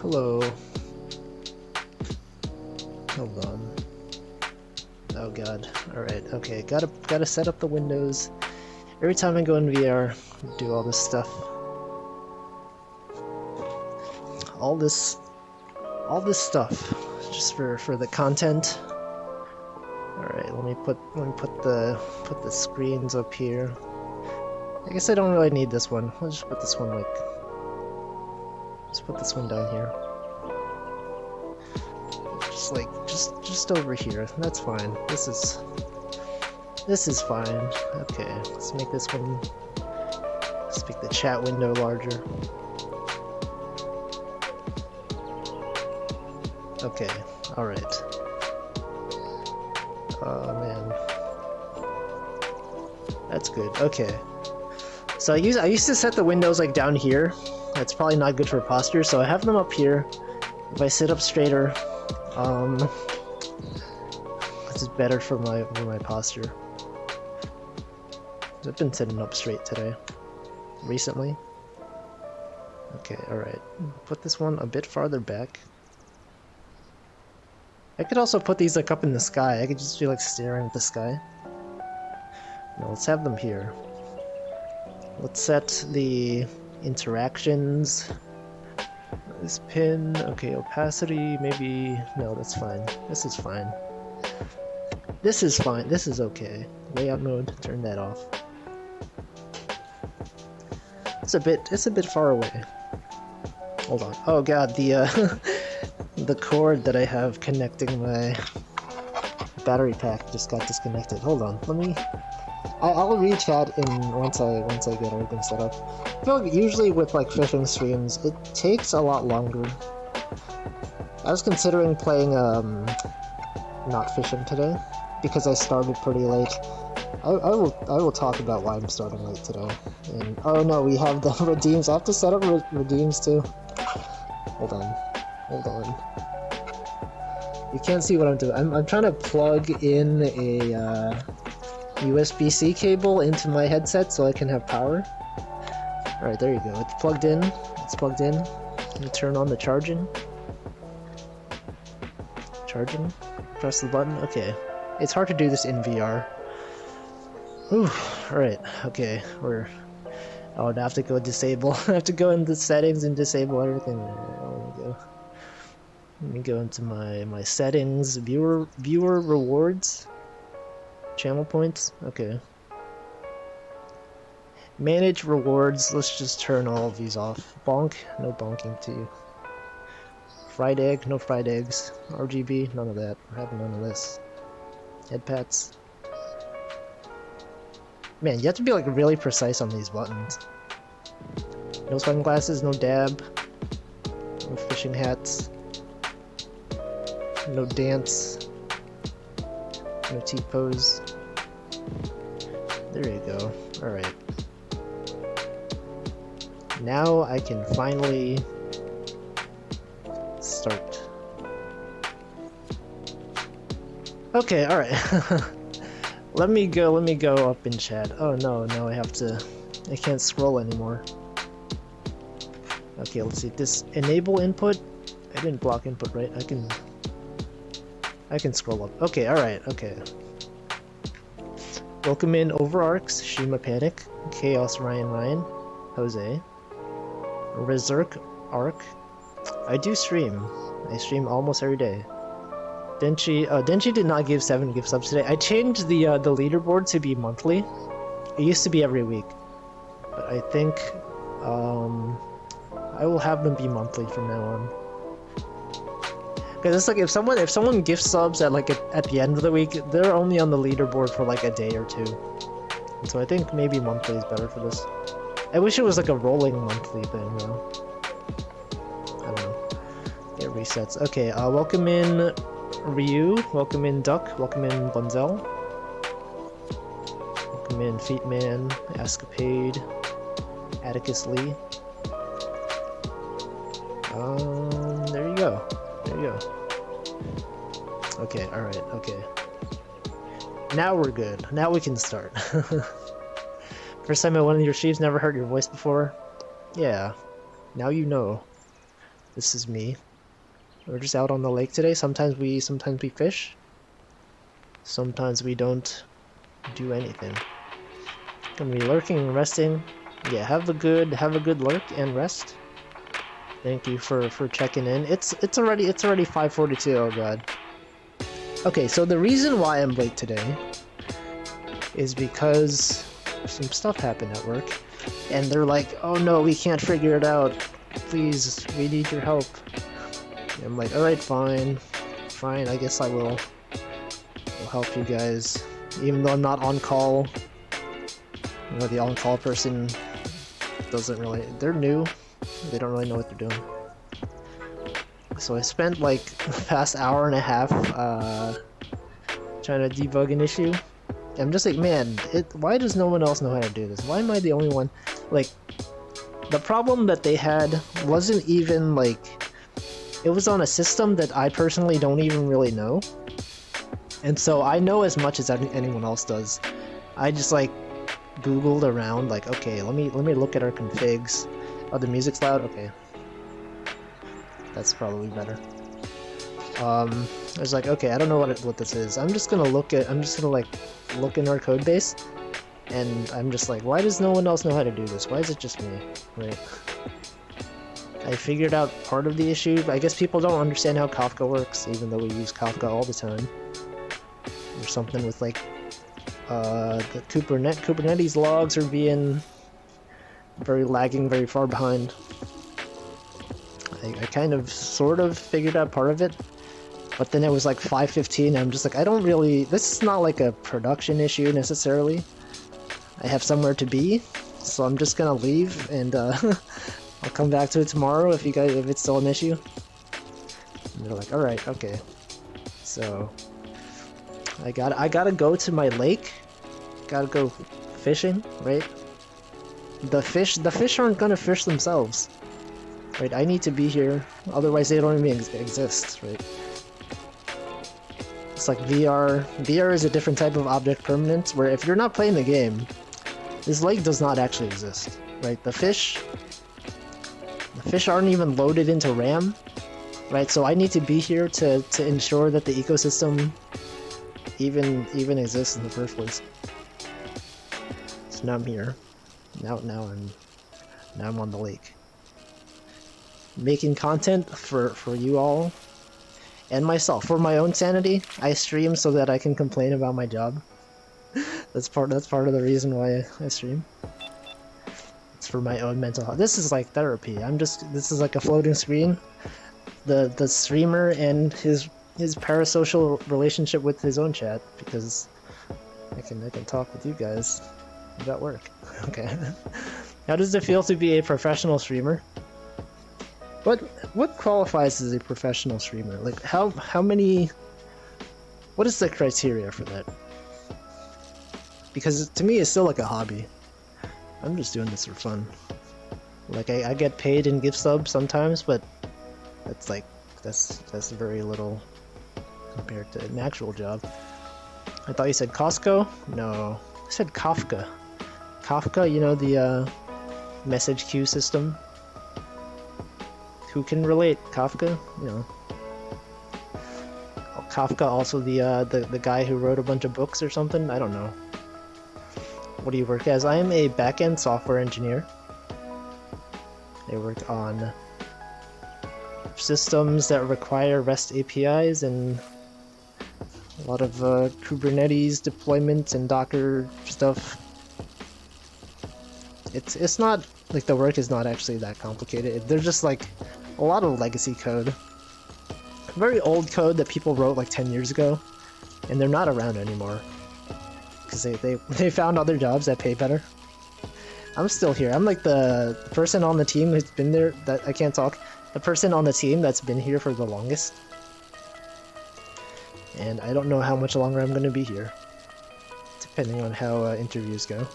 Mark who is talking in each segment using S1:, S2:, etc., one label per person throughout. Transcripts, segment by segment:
S1: Hello. Hold on. Oh god. Alright, okay. Gotta set up the windows. Every time I go in VR, do all this stuff. All this stuff. Just for the content. Alright, let me put the screens up here. I guess I don't really need this one. I'll just put this one just put this one down here. Just over here. That's fine. This is fine. Okay, let's make this one. Let's make the chat window larger. Okay, alright. Oh man. That's good. Okay. So I used to set the windows like down here. That's probably not good for posture, so I have them up here. If I sit up straighter, this is better for my posture. I've been sitting up straight today. Recently. Okay, alright. Put this one a bit farther back. I could also put these like up in the sky. I could just be like staring at the sky. No, let's have them here. Let's set the interactions. This pin, okay, opacity, maybe, no, that's fine. This is fine. This is fine, this is okay. Layout mode, turn that off. It's a bit far away. Hold on. Oh god, the the cord that I have connecting my battery pack just got disconnected. Hold on, let me... I'll re-chat in once I get everything set up. I feel like usually with like fishing streams, it takes a lot longer. I was considering playing not fishing today because I started pretty late. I will talk about why I'm starting late today. And oh no, we have the redeems. I have to set up redeems too. Hold on. You can't see what I'm doing. I'm trying to plug in a USB-C cable into my headset so I can have power. Alright, there you go. It's plugged in. Let me turn on the charging. Press the button. Okay. It's hard to do this in VR. Ooh, alright. Okay, oh, I have to go disable. I have to go into settings and disable everything. Let me go into my settings. Viewer rewards. Channel points? Okay. Manage rewards. Let's just turn all of these off. Bonk? No bonking to you. Fried egg? No fried eggs. RGB? None of that. We're having none of this. Head pats. Man, you have to be like really precise on these buttons. No sunglasses, no dab. No fishing hats. No dance. No T-pose. There you go. Alright. Now I can finally start. Okay, alright. Let me go up in chat. Oh no, now I can't scroll anymore. Okay, let's see. This enable input? I didn't block input, right? I can scroll up. Okay, alright, okay. Welcome in Overarcs, Shima Panic, Chaos Ryan, Jose, Reserk Arc. I do stream. I stream almost every day. Denchi did not give 7 gift subs today. I changed the leaderboard to be monthly. It used to be every week. But I think I will have them be monthly from now on. Because it's like if someone gift subs at the end of the week, they're only on the leaderboard for like a day or two. And so I think maybe monthly is better for this. I wish it was like a rolling monthly thing though. I don't know. Get resets. Okay, welcome in Ryu, welcome in Duck, welcome in Bunzel. Welcome in Feetman, Escapade, Atticus Lee. There you go. There you go. Okay, alright, okay. Now we're good. Now we can start. First time at one of your streams, never heard your voice before? Yeah. Now you know. This is me. We're just out on the lake today. Sometimes we fish. Sometimes we don't do anything. Gonna be lurking and resting. Yeah, have a good lurk and rest. Thank you for checking in. It's already 5:42. Oh god. Okay, so the reason why I'm late today is because some stuff happened at work, and they're like, "Oh no, we can't figure it out. Please, we need your help." And I'm like, "All right, fine, I guess I will help you guys, even though I'm not on call." You know, the on-call person doesn't really. They're new. They don't really know what they're doing. So I spent like the past hour and a half trying to debug an issue. I'm just like, man, why does no one else know how to do this? Why am I the only one? Like, the problem that they had wasn't even like, it was on a system that I personally don't even really know. And so I know as much as anyone else does. I just like Googled around, like, okay, let me look at our configs. Oh, the music's loud? Okay. That's probably better. I was like, okay, I don't know what this is. I'm just gonna look in our code base, and I'm just like, why does no one else know how to do this? Why is it just me? Right. I figured out part of the issue. I guess people don't understand how Kafka works, even though we use Kafka all the time. There's something with like the Kubernetes logs are being lagging, very far behind. I kind of sort of figured out part of it, but then it was like 5:15 and I'm just like, this is not like a production issue necessarily. I have somewhere to be, so I'm just gonna leave and I'll come back to it tomorrow if it's still an issue. And they're like, alright, okay. So I gotta go to my lake. Gotta go fishing, right? The fish aren't gonna fish themselves. Right, I need to be here, otherwise they don't even exist, right? It's like VR. VR is a different type of object permanence, where if you're not playing the game, this lake does not actually exist, right? The fish aren't even loaded into RAM, right? So I need to be here to ensure that the ecosystem even exists in the first place. So now I'm here. Now I'm on the lake. Making content for you all and myself. For my own sanity, I stream so that I can complain about my job. That's part of the reason why I stream. It's for my own mental health. This is like therapy. This is like a floating screen. The streamer and his parasocial relationship with his own chat, because I can talk with you guys about work. Okay. How does it feel to be a professional streamer? What qualifies as a professional streamer? Like how many? What is the criteria for that? Because to me, it's still like a hobby. I'm just doing this for fun. Like I get paid in gift subs sometimes, but that's very little compared to an actual job. I thought you said Costco? No, I said Kafka. Kafka, you know, the message queue system. Who can relate? Kafka, you know. Oh, Kafka, also the guy who wrote a bunch of books or something. I don't know. What do you work as? I am a back-end software engineer. I work on systems that require REST APIs and a lot of Kubernetes deployments and Docker stuff. It's not like the work is not actually that complicated. They're just like a lot of legacy code. Very old code that people wrote like 10 years ago, and they're not around anymore. Because they found other jobs that pay better. I'm still here. I'm like the person on the team who's been there, that I can't talk. The person on the team that's been here for the longest. And I don't know how much longer I'm going to be here. Depending on how interviews go.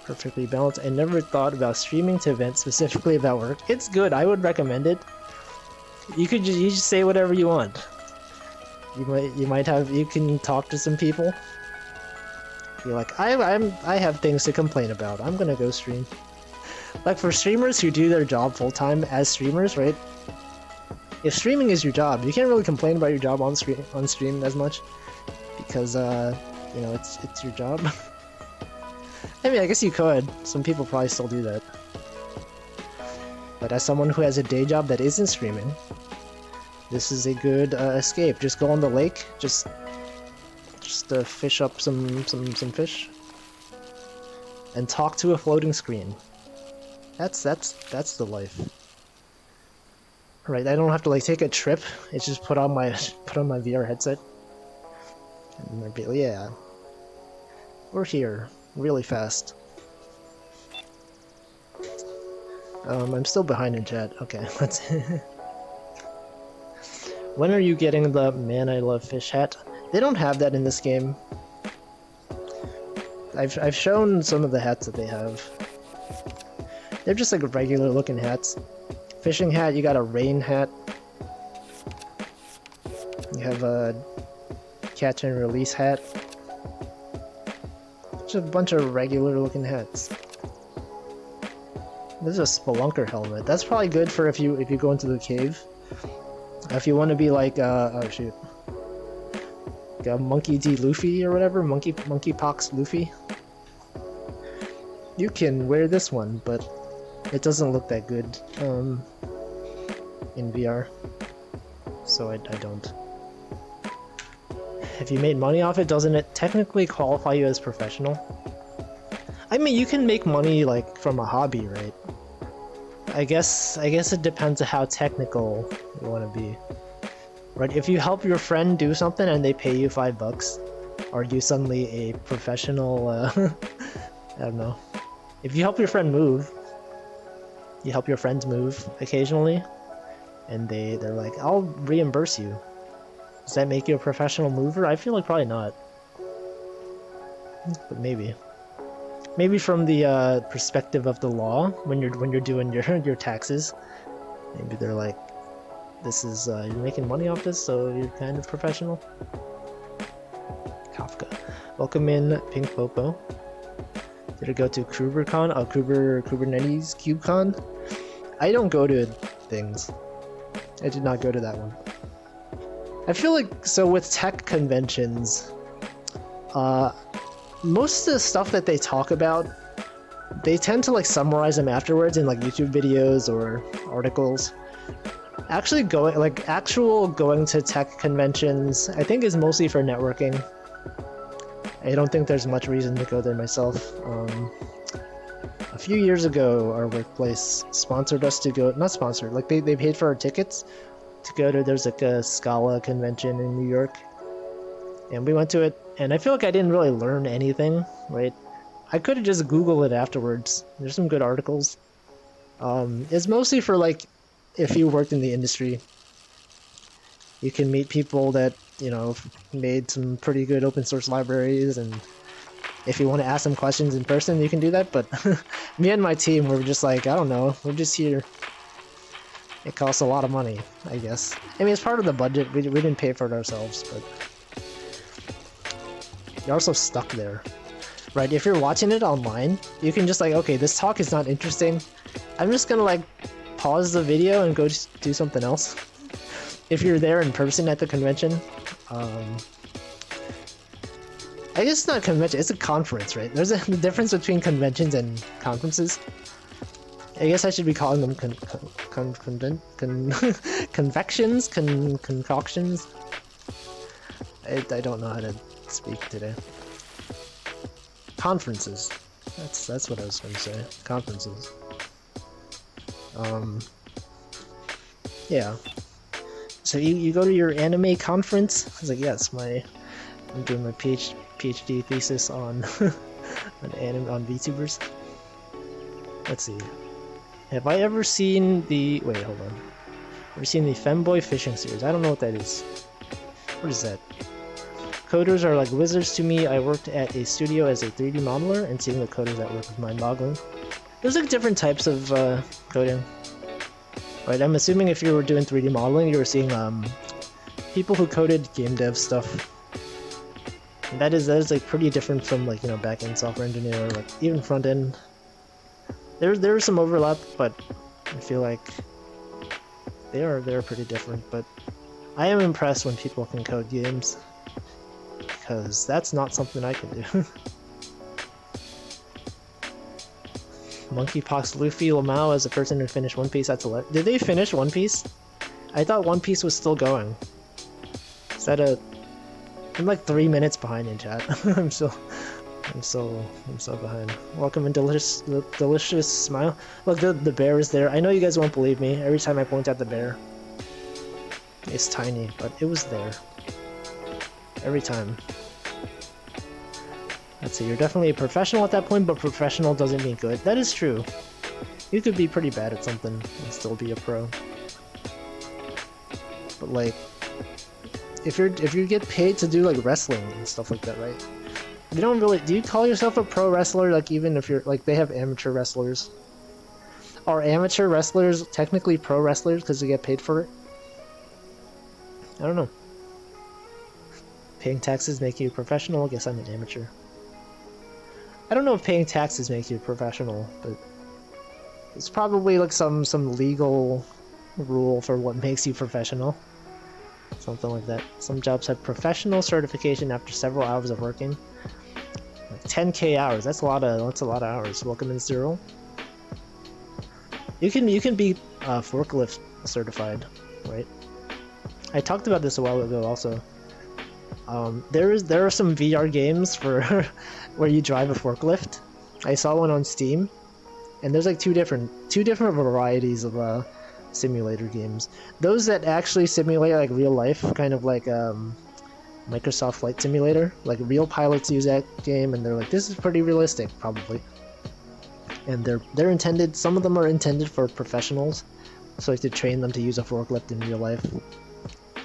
S1: Perfectly balanced. I never thought about streaming to events specifically about work. It's good. I would recommend it. You just say whatever you want. You can talk to some people. You're like, I have things to complain about. I'm gonna go stream. Like for streamers who do their job full-time as streamers, right? If streaming is your job, you can't really complain about your job on stream as much because you know, it's your job. I mean, I guess you could. Some people probably still do that. But as someone who has a day job that isn't streaming, this is a good escape. Just go on the lake, just fish up some fish, and talk to a floating screen. That's the life. Right, I don't have to like take a trip. It's just put on my VR headset. And yeah, we're here really fast. I'm still behind in chat. Okay, let's. When are you getting the "Man I Love Fish" hat? They don't have that in this game. I've shown some of the hats that they have. They're just like regular looking hats. Fishing hat, you got a rain hat. You have a catch and release hat. Just a bunch of regular looking hats. This is a spelunker helmet. That's probably good for if you go into the cave. If you want to be like oh shoot, like a Monkey D. Luffy or whatever, Monkeypox Luffy. You can wear this one, but it doesn't look that good in VR, so I don't. If you made money off it, doesn't it technically qualify you as professional? I mean, you can make money like from a hobby, right? I guess it depends on how technical you want to be. Right, if you help your friend do something and they pay you $5, are you suddenly a professional, I don't know. If you help your friend move, you help your friends move occasionally, and they're like, I'll reimburse you. Does that make you a professional mover? I feel like probably not. But maybe. Maybe from the perspective of the law, when you're doing your taxes, maybe they're like, this is you're making money off this, so you're kind of professional. Kafka, welcome in, Pink Popo. Did it go to KruberCon? Oh, Kubernetes KubeCon? I don't go to things. I did not go to that one. I feel like, so with tech conventions, most of the stuff that they talk about, they tend to like summarize them afterwards in like YouTube videos or articles. Actually going to tech conventions, I think is mostly for networking. I don't think there's much reason to go there myself. A few years ago, our workplace sponsored us to go, not sponsored, like they paid for our tickets to go to, there's like a Scala convention in New York. And we went to it, and I feel like I didn't really learn anything, right? I could have just Googled it afterwards. There's some good articles. It's mostly for like, if you worked in the industry, you can meet people that, you know, made some pretty good open source libraries, and if you want to ask them questions in person, you can do that, but me and my team were just like, I don't know, we're just here. It costs a lot of money, I guess. I mean, it's part of the budget, we didn't pay for it ourselves, but you're also stuck there. Right, if you're watching it online, you can just like, okay, this talk is not interesting, I'm just gonna like pause the video and go do something else. If you're there in person at the convention, I guess it's not a convention, it's a conference, right? There's a difference between conventions and conferences. I guess I should be calling them convections, concoctions. I don't know how to speak today. Conferences. That's what I was going to say. Conferences. Yeah. So you go to your anime conference? I was like, yes, I'm doing my PhD thesis on on VTubers. Let's see. Have I ever seen the... Wait, hold on. Ever seen the Femboy Fishing series? I don't know what that is. What is that? Coders are like wizards to me. I worked at a studio as a 3D modeler, and seeing the coders at work was mind-boggling. There's like different types of coding. Right, I'm assuming if you were doing 3D modeling, you were seeing people who coded game dev stuff. And that is like pretty different from like, you know, back-end software engineer or like even front-end. There's some overlap, but I feel like they're pretty different. But I am impressed when people can code games, because that's not something I can do. Monkeypox Luffy Lamau as a person who finished One Piece. That's a Did they finish One Piece? I thought One Piece was still going. Is that a? I'm like 3 minutes behind in chat. I'm so behind. Welcome and delicious smile. Look, the bear is there. I know you guys won't believe me. Every time I point at the bear, it's tiny, but it was there. Every time. Let's see. You're definitely a professional at that point, but professional doesn't mean good. That is true. You could be pretty bad at something and still be a pro. But like, if you get paid to do like wrestling and stuff like that, right? You don't really. Do you call yourself a pro wrestler? Like, even if you're like, they have amateur wrestlers. Are amateur wrestlers technically pro wrestlers because they get paid for it? I don't know. Paying taxes make you a professional? I guess I'm an amateur. I don't know if paying taxes make you a professional, but it's probably like some legal rule for what makes you professional. Something like that. Some jobs have professional certification after several hours of working. Like 10k hours. That's a lot of hours. Welcome in Cyril. You can be forklift certified, right? I talked about this a while ago also. There are some VR games for where you drive a forklift. I saw one on Steam, and there's like two different varieties of simulator games. Those that actually simulate like real life, kind of like Microsoft Flight Simulator. Like real pilots use that game, and they're like, this is pretty realistic, probably. And they're intended. Some of them are intended for professionals, so like to train them to use a forklift in real life.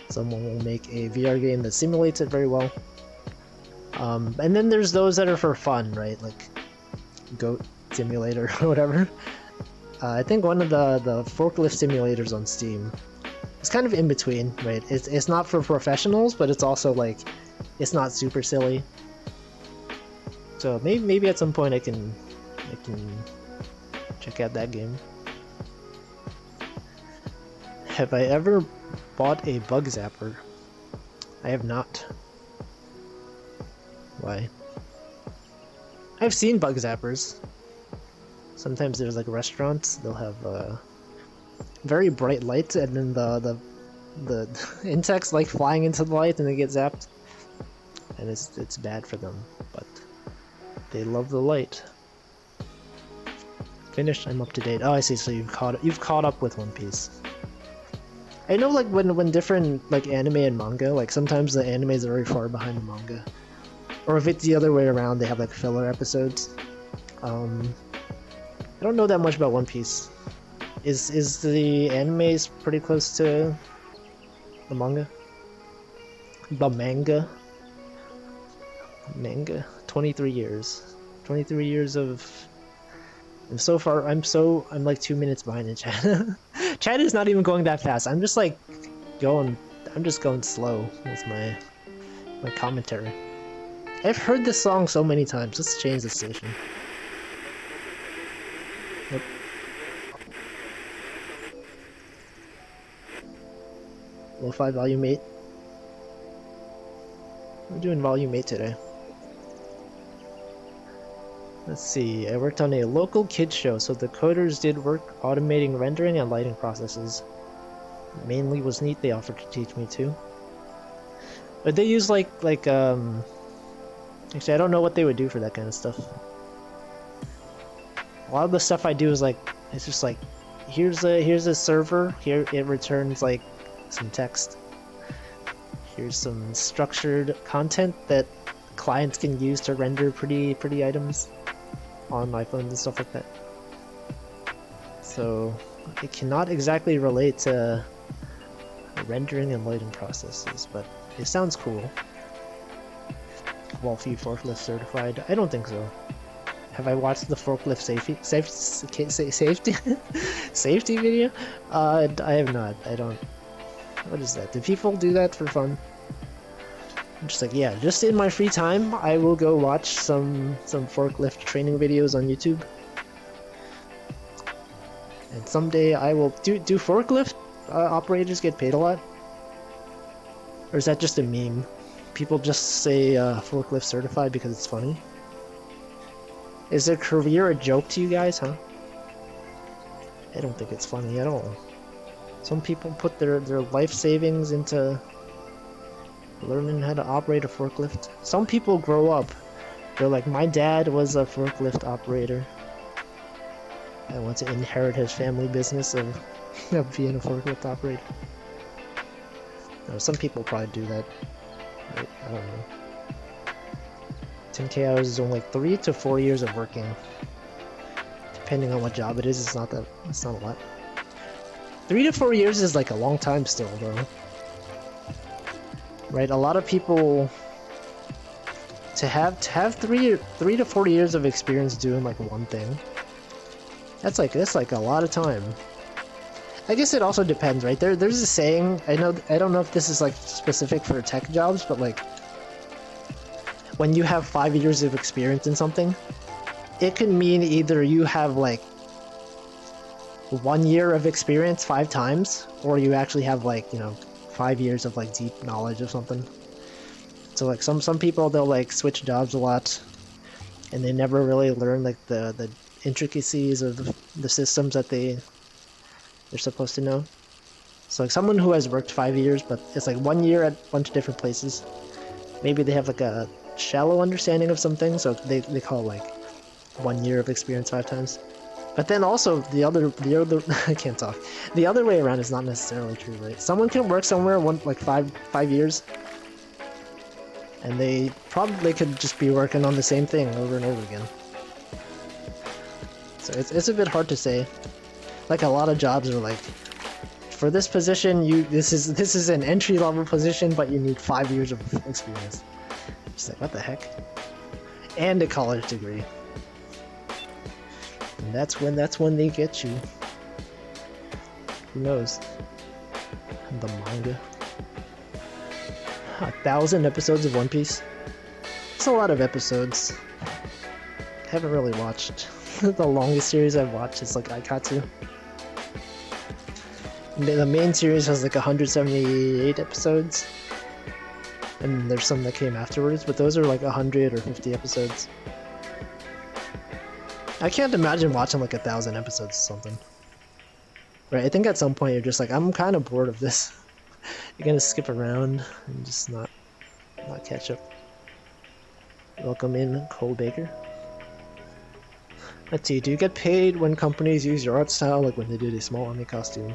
S1: Someone will make a VR game that simulates it very well. And then there's those that are for fun, right? Like Goat Simulator or whatever. I think one of the forklift simulators on Steam is kind of in between, right? It's not for professionals, but it's also like, it's not super silly. So maybe at some point I can check out that game. Have I ever bought a bug zapper? I have not. Why? I've seen bug zappers. Sometimes there's like restaurants, they'll have very bright lights, and then the insects like flying into the light and they get zapped. And it's bad for them, but they love the light. Finished, I'm up to date. Oh, I see, so you've caught up with One Piece. I know, like, when different, like, anime and manga, like, sometimes the animes are very far behind the manga. Or if it's the other way around, they have, like, filler episodes. I don't know that much about One Piece. Is the animes pretty close to the manga? The manga? Manga. 23 years. 23 years of... And so far, I'm like 2 minutes behind in chat. Chat is not even going that fast. I'm just like going slow with my commentary. I've heard this song so many times. Let's change the station. Yep. Lo-fi volume 8. We're doing volume 8 today. Let's see, I worked on a local kids show, so the coders did work automating rendering and lighting processes. Mainly was neat, they offered to teach me too. But they use like actually I don't know what they would do for that kind of stuff. A lot of the stuff I do is like, it's just like, here's a server, here it returns like some text. Here's some structured content that clients can use to render pretty items on iPhones and stuff like that. So it cannot exactly relate to rendering and lighting processes, but it sounds cool. Wolfie forklift certified? I don't think so. Have I watched the forklift safety video? I have not. I don't. What is that? Do people do that for fun? I'm just like, yeah, just in my free time, I will go watch some forklift training videos on YouTube. And someday I will do forklift operators get paid a lot? Or is that just a meme? People just say forklift certified because it's funny? Is their career a joke to you guys, huh? I don't think it's funny at all. Some people put their life savings into learning how to operate a forklift. Some people grow up. They're like, my dad was a forklift operator. I want to inherit his family business of being a forklift operator. No, some people probably do that. I don't know. 10K hours is only like 3 to 4 years of working. Depending on what job it is, it's not a lot. 3 to 4 years is like a long time still, though. Right? A lot of people to have 3 to 4 years of experience doing like one thing. That's like a lot of time. I guess it also depends, right? There's a saying, I don't know if this is like specific for tech jobs, but like when you have 5 years of experience in something, it can mean either you have like 1 year of experience 5 times, or you actually have like, you know, 5 years of like deep knowledge of something. So like some people, they'll like switch jobs a lot, and they never really learn like the intricacies of the systems that they're supposed to know. So like someone who has worked 5 years, but it's like 1 year at a bunch of different places, maybe they have like a shallow understanding of some things, so they call like 1 year of experience 5 times. But then also the other I can't talk. The other way around is not necessarily true, right? Someone can work somewhere like five years, and they probably could just be working on the same thing over and over again. So it's a bit hard to say. Like a lot of jobs are like, for this position, this is an entry-level position, but you need 5 years of experience. Just like, what the heck? And a college degree. And that's when they get you. Who knows? The manga. 1,000 episodes of One Piece. It's a lot of episodes. I haven't really watched. The longest series I've watched is like Aikatsu. The main series has like 178 episodes. And there's some that came afterwards, but those are like 100 or 50 episodes. I can't imagine watching like 1,000 episodes or something. Right, I think at some point you're just like, I'm kind of bored of this. You're gonna skip around and just not catch up. Welcome in, Cole Baker. Let's see, do you get paid when companies use your art style, like when they did a small anime costume?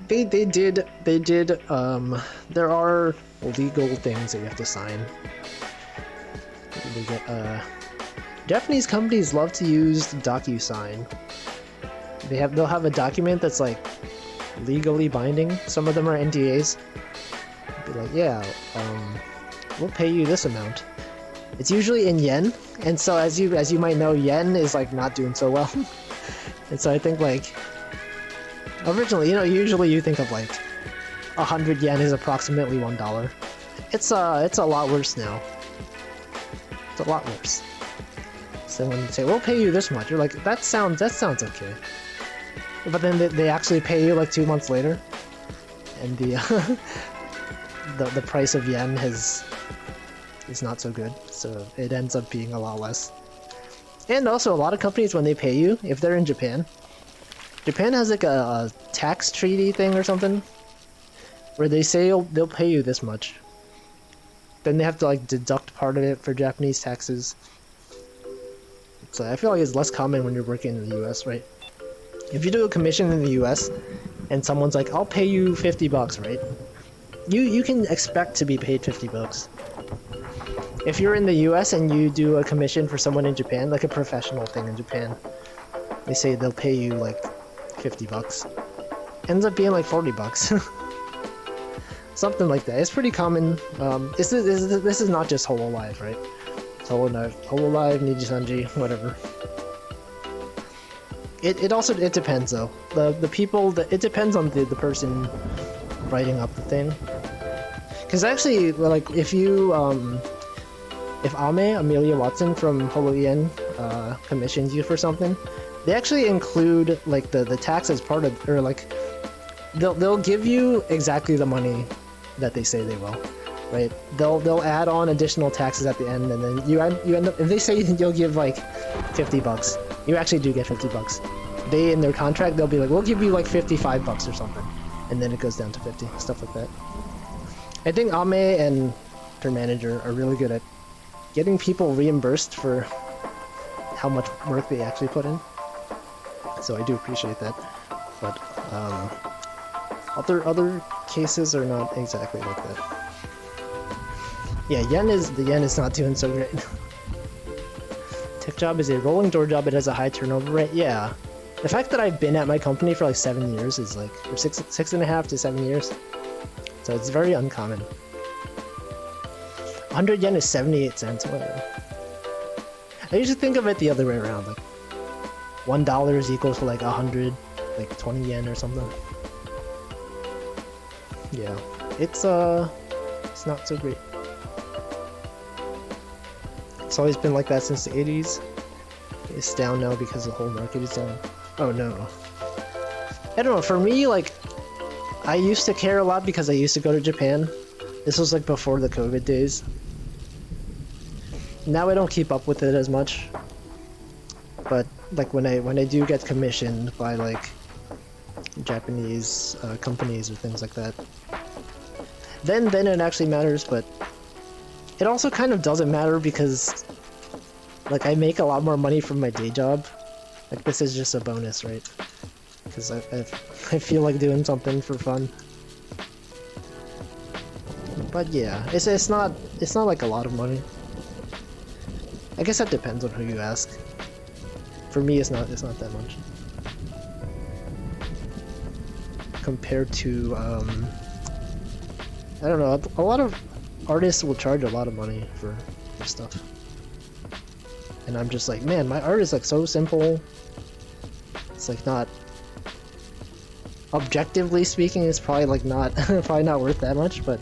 S1: They did, there are legal things that you have to sign. They get, Japanese companies love to use DocuSign. They'll have a document that's like legally binding. Some of them are NDAs. Be like, yeah, we'll pay you this amount. It's usually in yen, and so as you might know, yen is like not doing so well. And so I think like originally, you know, usually you think of like 100 yen is approximately $1. It's a lot worse now. It's a lot worse. So when they say we'll pay you this much, you're like, that sounds okay. But then they actually pay you like 2 months later, and the the price of yen is not so good, so it ends up being a lot less. And also, a lot of companies, when they pay you, if they're in Japan has like a tax treaty thing or something, where they say they'll pay you this much. Then they have to like deduct part of it for Japanese taxes. So I feel like it's less common when you're working in the US, right? If you do a commission in the US, and someone's like, I'll pay you $50, right? You can expect to be paid $50. If you're in the US and you do a commission for someone in Japan, like a professional thing in Japan, they say they'll pay you like $50. Ends up being like $40. Something like that. It's pretty common. This is not just Hololive, right? It's Hololive, Nijisanji, whatever. It also depends though. The people that it depends on the person writing up the thing. Because actually, like if you if Amelia Watson from Holo Ien commissions you for something, They actually include like the tax as part of, or like they'll give you exactly the money that they say they will, right? They'll add on additional taxes at the end, and then you end up, if they say you'll give like $50, you actually do get $50. They, in their contract, they'll be like, we'll give you like $55 or something, and then it goes down to 50, stuff like that. I think Ame and her manager are really good at getting people reimbursed for how much work they actually put in. So I do appreciate that, but other cases are not exactly like that. Yeah, the yen is not doing so great. Tech job is a rolling door job. It has a high turnover rate. Yeah, the fact that I've been at my company for like 7 years is like, or six and a half to 7 years. So it's very uncommon. 100 yen is 78 cents. Whatever. I usually think of it the other way around. Like $1 is equal to like 100, like 20 yen or something. Yeah, it's not so great. It's always been like that since the 80s. It's down now because the whole market is down. Oh no. I don't know, for me, like, I used to care a lot because I used to go to Japan. This was like before the COVID days. Now I don't keep up with it as much. But like when I do get commissioned by like Japanese companies or things like that, then it actually matters. But it also kind of doesn't matter because like I make a lot more money from my day job. Like this is just a bonus, right? Because I feel like doing something for fun. But yeah, it's not like a lot of money. I guess that depends on who you ask. For me, it's not that much. Compared to I don't know, a lot of artists will charge a lot of money for stuff. And I'm just like, man, my art is like so simple. It's like not, objectively speaking, it's probably like not probably not worth that much, but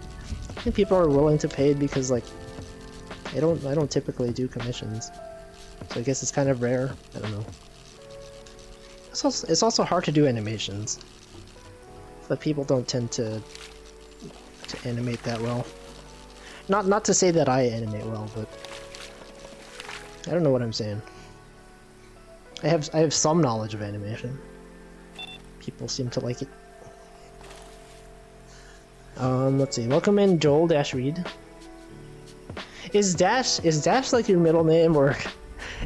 S1: I think people are willing to pay it because like I don't typically do commissions. So I guess it's kind of rare. I don't know. It's also hard to do animations. But people don't tend to animate that well. Not to say that I animate well, but I don't know what I'm saying. I have some knowledge of animation. People seem to like it. Let's see. Welcome in, Joel-Reed. Is Dash like your middle name, or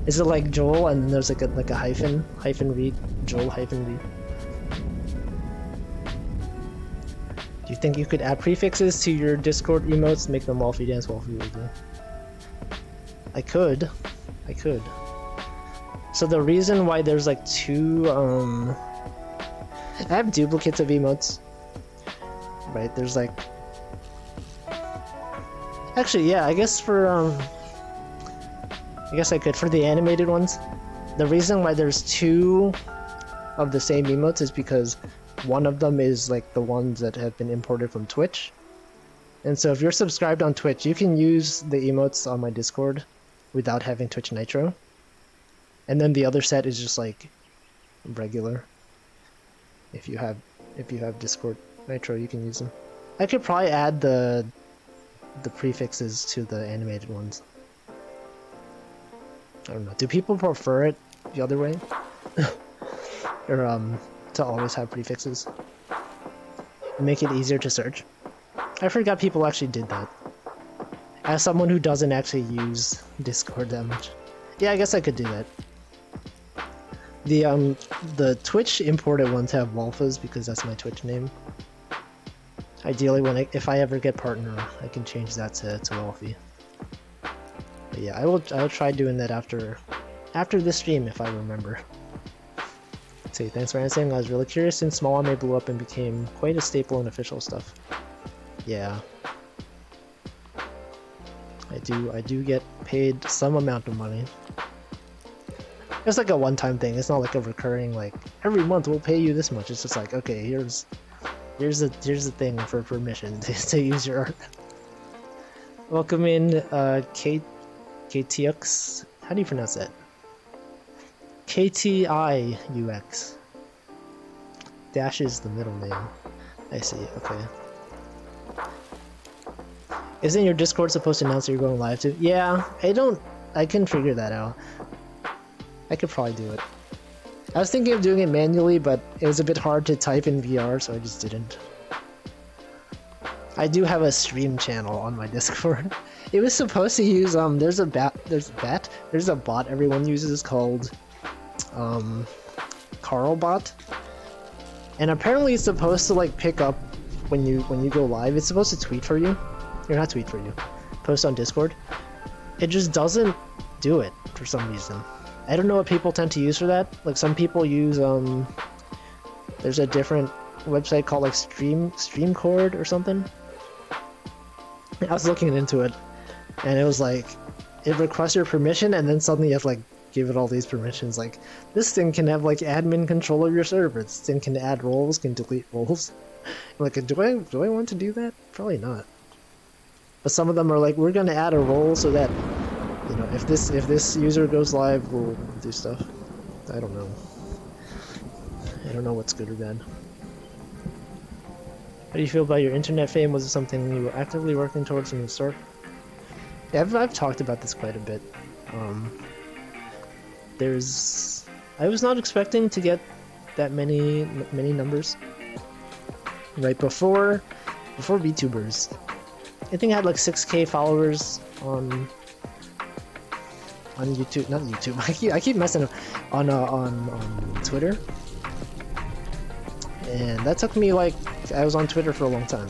S1: is it like Joel and there's like a hyphen Reed, Joel-Reed? Do you think you could add prefixes to your Discord emotes to make them Wolfie dance, Wolfie will do? I could. So the reason why there's like two, I have duplicates of emotes. Right, there's like... Actually, yeah, I guess for, I guess I could, for the animated ones. The reason why there's two of the same emotes is because one of them is like the ones that have been imported from Twitch. And so if you're subscribed on Twitch, you can use the emotes on my Discord without having Twitch Nitro. And then the other set is just like regular. If you have Discord Nitro, you can use them. I could probably add the prefixes to the animated ones. I don't know. Do people prefer it the other way? Or to always have prefixes? Make it easier to search? I forgot people actually did that. As someone who doesn't actually use Discord that much. Yeah, I guess I could do that. The Twitch imported ones have Wolfas because that's my Twitch name. Ideally, if I ever get partner, I can change that to Wolfie. But yeah, I will try doing that after this stream if I remember. See, thanks for answering. I was really curious since Small Anime blew up and became quite a staple in official stuff. Yeah. I do get paid some amount of money. It's like a one-time thing. It's not like a recurring, like, every month we'll pay you this much. It's just like, okay, here's the thing for permission to use your art. Welcome in, KTX. How do you pronounce that? KTIUX. Dash is the middle name. I see, okay. Isn't your Discord supposed to announce that you're going live too? Yeah, I can figure that out. I could probably do it. I was thinking of doing it manually, but it was a bit hard to type in VR, so I just didn't. I do have a stream channel on my Discord. It was supposed to use there's a bot everyone uses called Carlbot. And apparently it's supposed to like pick up when you go live. It's supposed to tweet for you. Or not tweet for you. Post on Discord. It just doesn't do it for some reason. I don't know what people tend to use for that. Like some people use there's a different website called like Streamcord or something. I was looking into it and it was like it requests your permission and then suddenly you have to like give it all these permissions. Like this thing can have like admin control of your server. This thing can add roles, can delete roles. Like do I want to do that? Probably not. But some of them are like, we're gonna add a role so that, you know, if this user goes live, we'll do stuff. I don't know. I don't know what's good or bad. How do you feel about your internet fame? Was it something you were actively working towards from the start? Yeah, I've talked about this quite a bit. I was not expecting to get that many numbers. Right before VTubers. I think I had like 6K followers on YouTube, not YouTube. I keep messing up on Twitter, and that took me like I was on Twitter for a long time.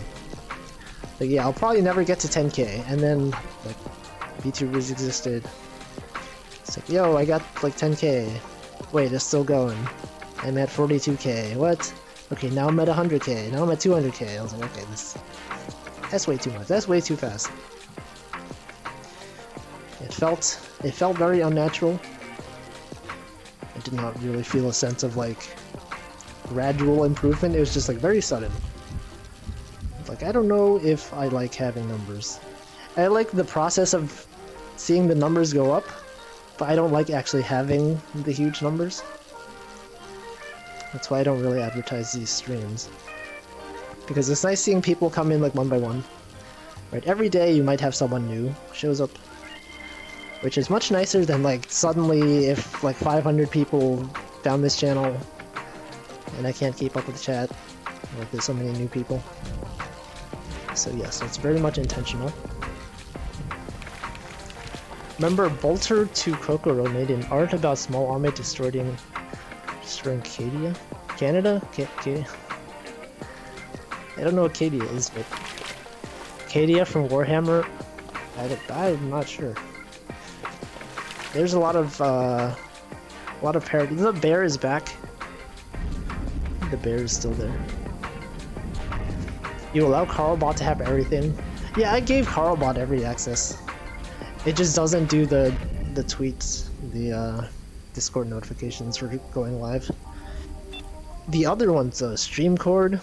S1: Like yeah, I'll probably never get to 10K, and then like VTubers existed. It's like yo, I got like 10K. Wait, it's still going. I'm at 42K. What? Okay, now I'm at 100K. Now I'm at 200K. I was like, okay, that's way too much. That's way too fast. It felt very unnatural. I did not really feel a sense of like gradual improvement. It was just like very sudden. Like I don't know if I like having numbers. I like the process of seeing the numbers go up, but I don't like actually having the huge numbers. That's why I don't really advertise these streams. Because it's nice seeing people come in like one by one. Right, every day you might have someone new shows up. Which is much nicer than like suddenly if like 500 people found this channel and I can't keep up with the chat. Like there's so many new people. So yes, it's very much intentional. Remember Bolter to Kokoro made an art about small army destroying Cadia? Canada? I don't know what Cadia is, but Cadia from Warhammer? I'm not sure. There's a lot of parody. The bear is back. The bear is still there. You allow Carlbot to have everything? Yeah, I gave Carlbot every access. It just doesn't do the tweets, the Discord notifications for going live. The other one's Streamcord.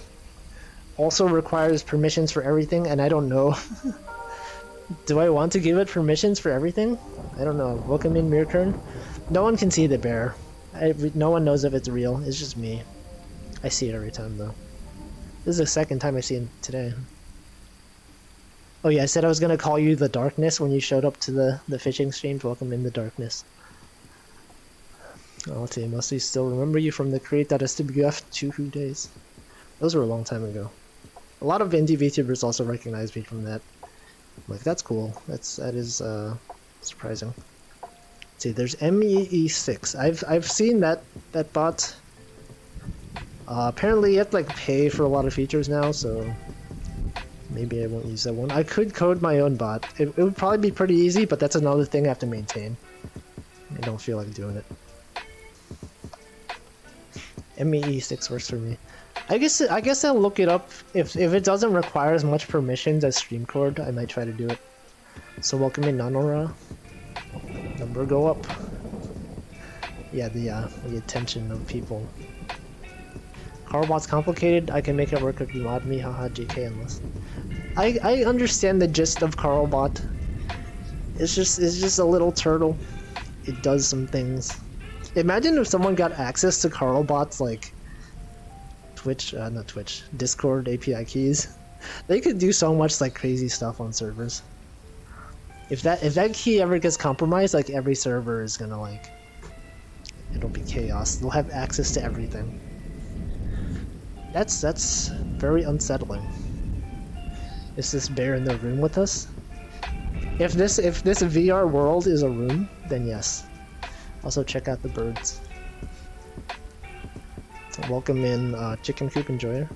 S1: Also requires permissions for everything, and I don't know. Do I want to give it permissions for everything? I don't know. Welcome in, Mirkern. No one can see the bear. No one knows if it's real. It's just me. I see it every time, though. This is the second time I see it today. Oh yeah, I said I was gonna call you the Darkness when you showed up to the fishing streams. Welcome in the Darkness. Oh, let's see, mostly still remember you from the create.swf 2 days. Those were a long time ago. A lot of indie VTubers also recognize me from that. I'm like, that's cool. That is surprising. Let's see, there's MEE6. I've seen that bot. Apparently you have to like pay for a lot of features now, so maybe I won't use that one. I could code my own bot. It would probably be pretty easy, but that's another thing I have to maintain. I don't feel like doing it. MEE6 works for me. I guess I'll look it up. If it doesn't require as much permissions as Streamcord, I might try to do it. So welcome in Nanora. Number go up. Yeah, the attention of people. Carbot's complicated. I can make it work if you mod me. Haha, JK endless. I understand the gist of Carlbot. It's just a little turtle. It does some things. Imagine if someone got access to Carlbot's like not Twitch, Discord API keys. They could do so much like crazy stuff on servers. If that key ever gets compromised, like every server is gonna like, it'll be chaos. They'll have access to everything. That's very unsettling. Is this bear in the room with us? If this VR world is a room, then yes. Also check out the birds. Welcome in Chicken Coop Enjoyer.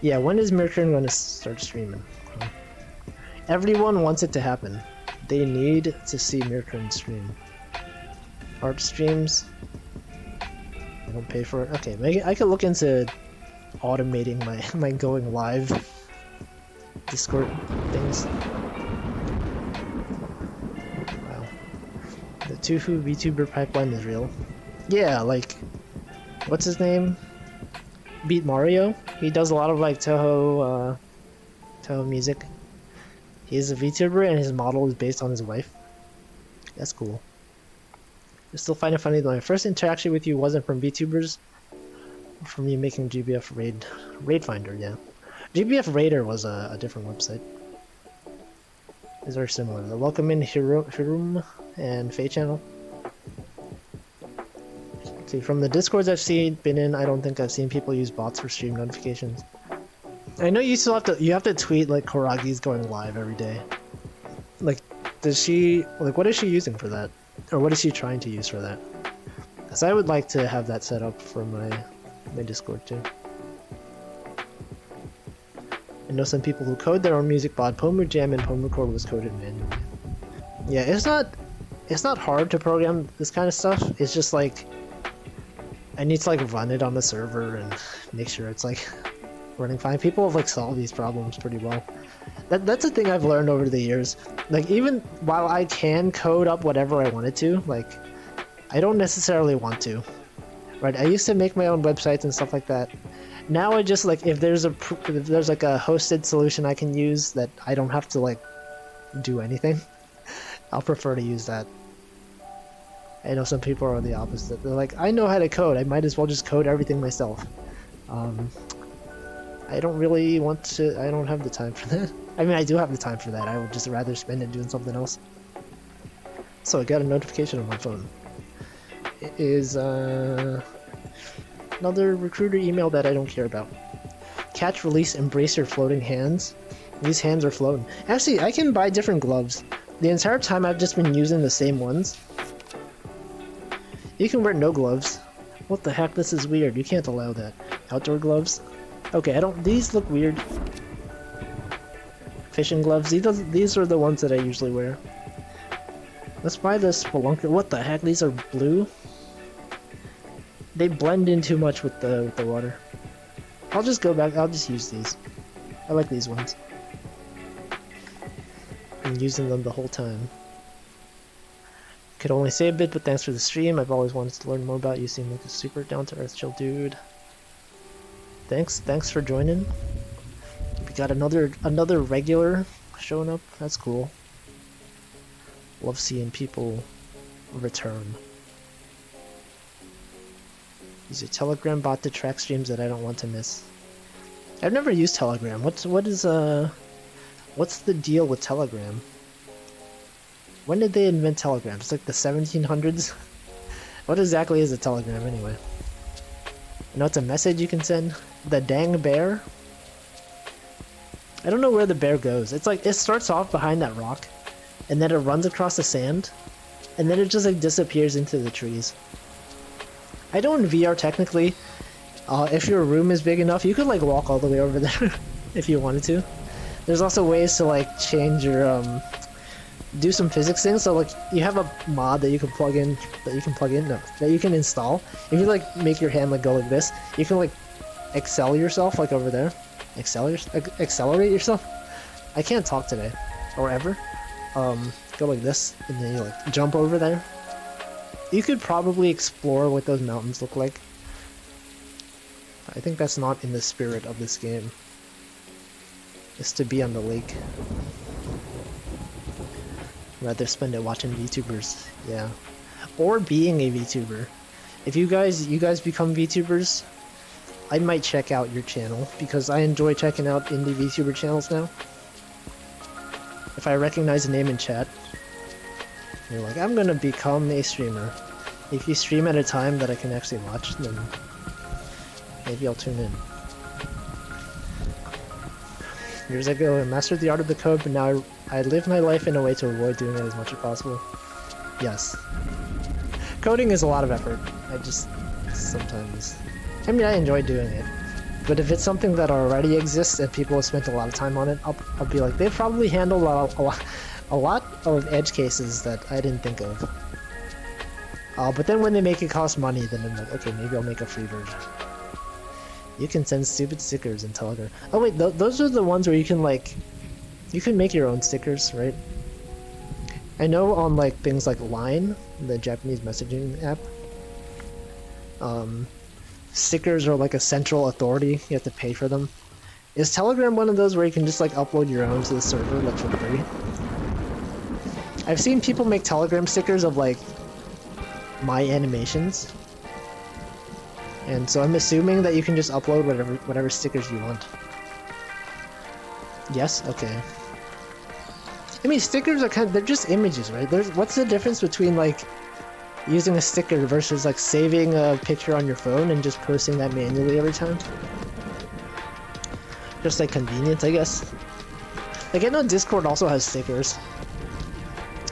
S1: Yeah, when is Mirkern going to start streaming? Everyone wants it to happen. They need to see Mirkern stream. Art streams. I don't pay for it. Okay, maybe I could look into automating my going live Discord things. Wow. The Tuhu VTuber pipeline is real. Yeah, like, what's his name? Beat Mario. He does a lot of like Toho music. He's a VTuber and his model is based on his wife. That's cool. I still find it funny that my first interaction with you wasn't from VTubers, from you making GBF Raid Finder, yeah. GBF Raider was a different website. These are similar. The Welcome in Hirum and Faye channel. See, from the Discords I've been in, I don't think I've seen people use bots for stream notifications. I know you still have to tweet like Koragi's going live every day. Like, what is she using for that? Or what is she trying to use for that? Because I would like to have that set up for my Discord too. I know some people who code their own music bot. Pomu Jam and Pomu Core was coded manually. Yeah, it's not hard to program this kind of stuff. It's just like I need to like run it on the server and make sure it's like running fine. People have like solved these problems pretty well. That's a thing I've learned over the years. Like, even while I can code up whatever I wanted to, like, I don't necessarily want to. Right? I used to make my own websites and stuff like that. Now I just like, if there's like a hosted solution I can use that I don't have to like do anything, I'll prefer to use that. I know some people are the opposite. They're like, I know how to code. I might as well just code everything myself. I don't really want to. I don't have the time for that. I mean, I do have the time for that. I would just rather spend it doing something else. So I got a notification on my phone. It is another recruiter email that I don't care about. Catch, release, embrace your floating hands. These hands are floating. Actually, I can buy different gloves. The entire time I've just been using the same ones. You can wear no gloves. What the heck? This is weird. You can't allow that. Outdoor gloves? Okay, these look weird. Fishing gloves. These are the ones that I usually wear. Let's buy the Spelunker. What the heck? These are blue? They blend in too much with the water. I'll just go back. I'll just use these. I like these ones. Been using them the whole time. Could only say a bit, but thanks for the stream. I've always wanted to learn more about you. Seem like a super down-to-earth, chill dude. Thanks for joining. We got another regular showing up. That's cool. Love seeing people return. Use a Telegram bot to track streams that I don't want to miss. I've never used Telegram. What's the deal with Telegram? When did they invent Telegram? It's like the 1700s? What exactly is a Telegram anyway? You know, it's a message you can send. The dang bear? I don't know where the bear goes. It's like, it starts off behind that rock, and then it runs across the sand, and then it just like disappears into the trees. I know in VR technically, if your room is big enough, you could like walk all the way over there if you wanted to. There's also ways to like change your do some physics things. So like you have a mod that you can plug in, that you can install. If you like make your hand like go like this, you can like excel yourself like over there. Accelerate yourself. I can't talk today or ever. Go like this and then you like jump over there. You could probably explore what those mountains look like. I think that's not in the spirit of this game. It's to be on the lake. Rather spend it watching VTubers. Yeah. or being a VTuber. If you guys become VTubers, I might check out your channel because I enjoy checking out indie VTuber channels now. If I recognize a name in chat, you're like, I'm gonna become a streamer. If you stream at a time that I can actually watch, then maybe I'll tune in. Years ago, I mastered the art of the code, but now I live my life in a way to avoid doing it as much as possible. Yes. Coding is a lot of effort. I just sometimes... I mean, I enjoy doing it. But if it's something that already exists and people have spent a lot of time on it, I'll be like, they've probably handled a lot of edge cases that I didn't think of. But then when they make it cost money, then I'm like, okay, maybe I'll make a free version. You can send stupid stickers in Telegram. Oh wait, those are the ones where you can like... You can make your own stickers, right? I know on like things like Line, the Japanese messaging app, stickers are like a central authority. You have to pay for them. Is Telegram one of those where you can just like upload your own to the server like for free? I've seen people make Telegram stickers of like my animations, and so I'm assuming that you can just upload whatever stickers you want. Yes? Okay. I mean, stickers are they're just images, right? What's the difference between like using a sticker versus like saving a picture on your phone and just posting that manually every time? Just like convenience, I guess. Like I know Discord also has stickers.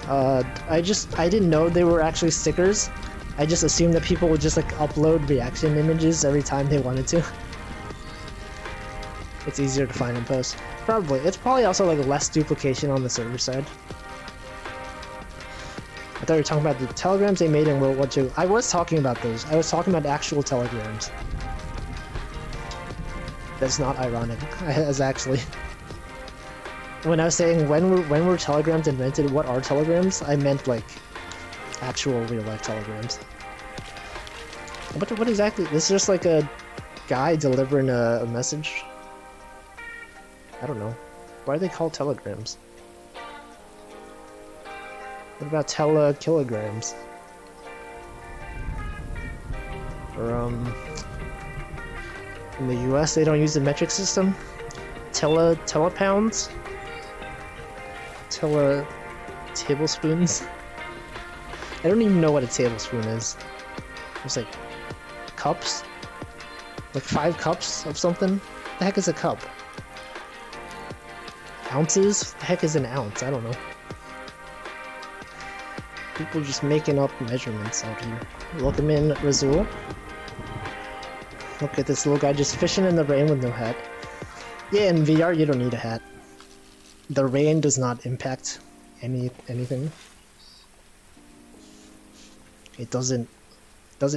S1: I didn't know they were actually stickers. I just assumed that people would just like upload reaction images every time they wanted to. It's easier to find and post. Probably. It's probably also like less duplication on the server side. I thought you were talking about the telegrams they made in World War II. I was talking about those. I was talking about actual telegrams. That's not ironic. As actually. When I was saying when were telegrams invented, what are telegrams? I meant like actual real life telegrams. What exactly? This is just like a guy delivering a message? I don't know. Why are they called telegrams? What about kilograms? Or in the US they don't use the metric system? Telepounds? Tablespoons? I don't even know what a tablespoon is. It's like cups? Like 5 cups of something? What the heck is a cup? Ounces? What the heck is an ounce? I don't know. People just making up measurements out here. Welcome in, Razul. Look at this little guy just fishing in the rain with no hat. Yeah, in VR you don't need a hat. The rain does not impact anything. It doesn't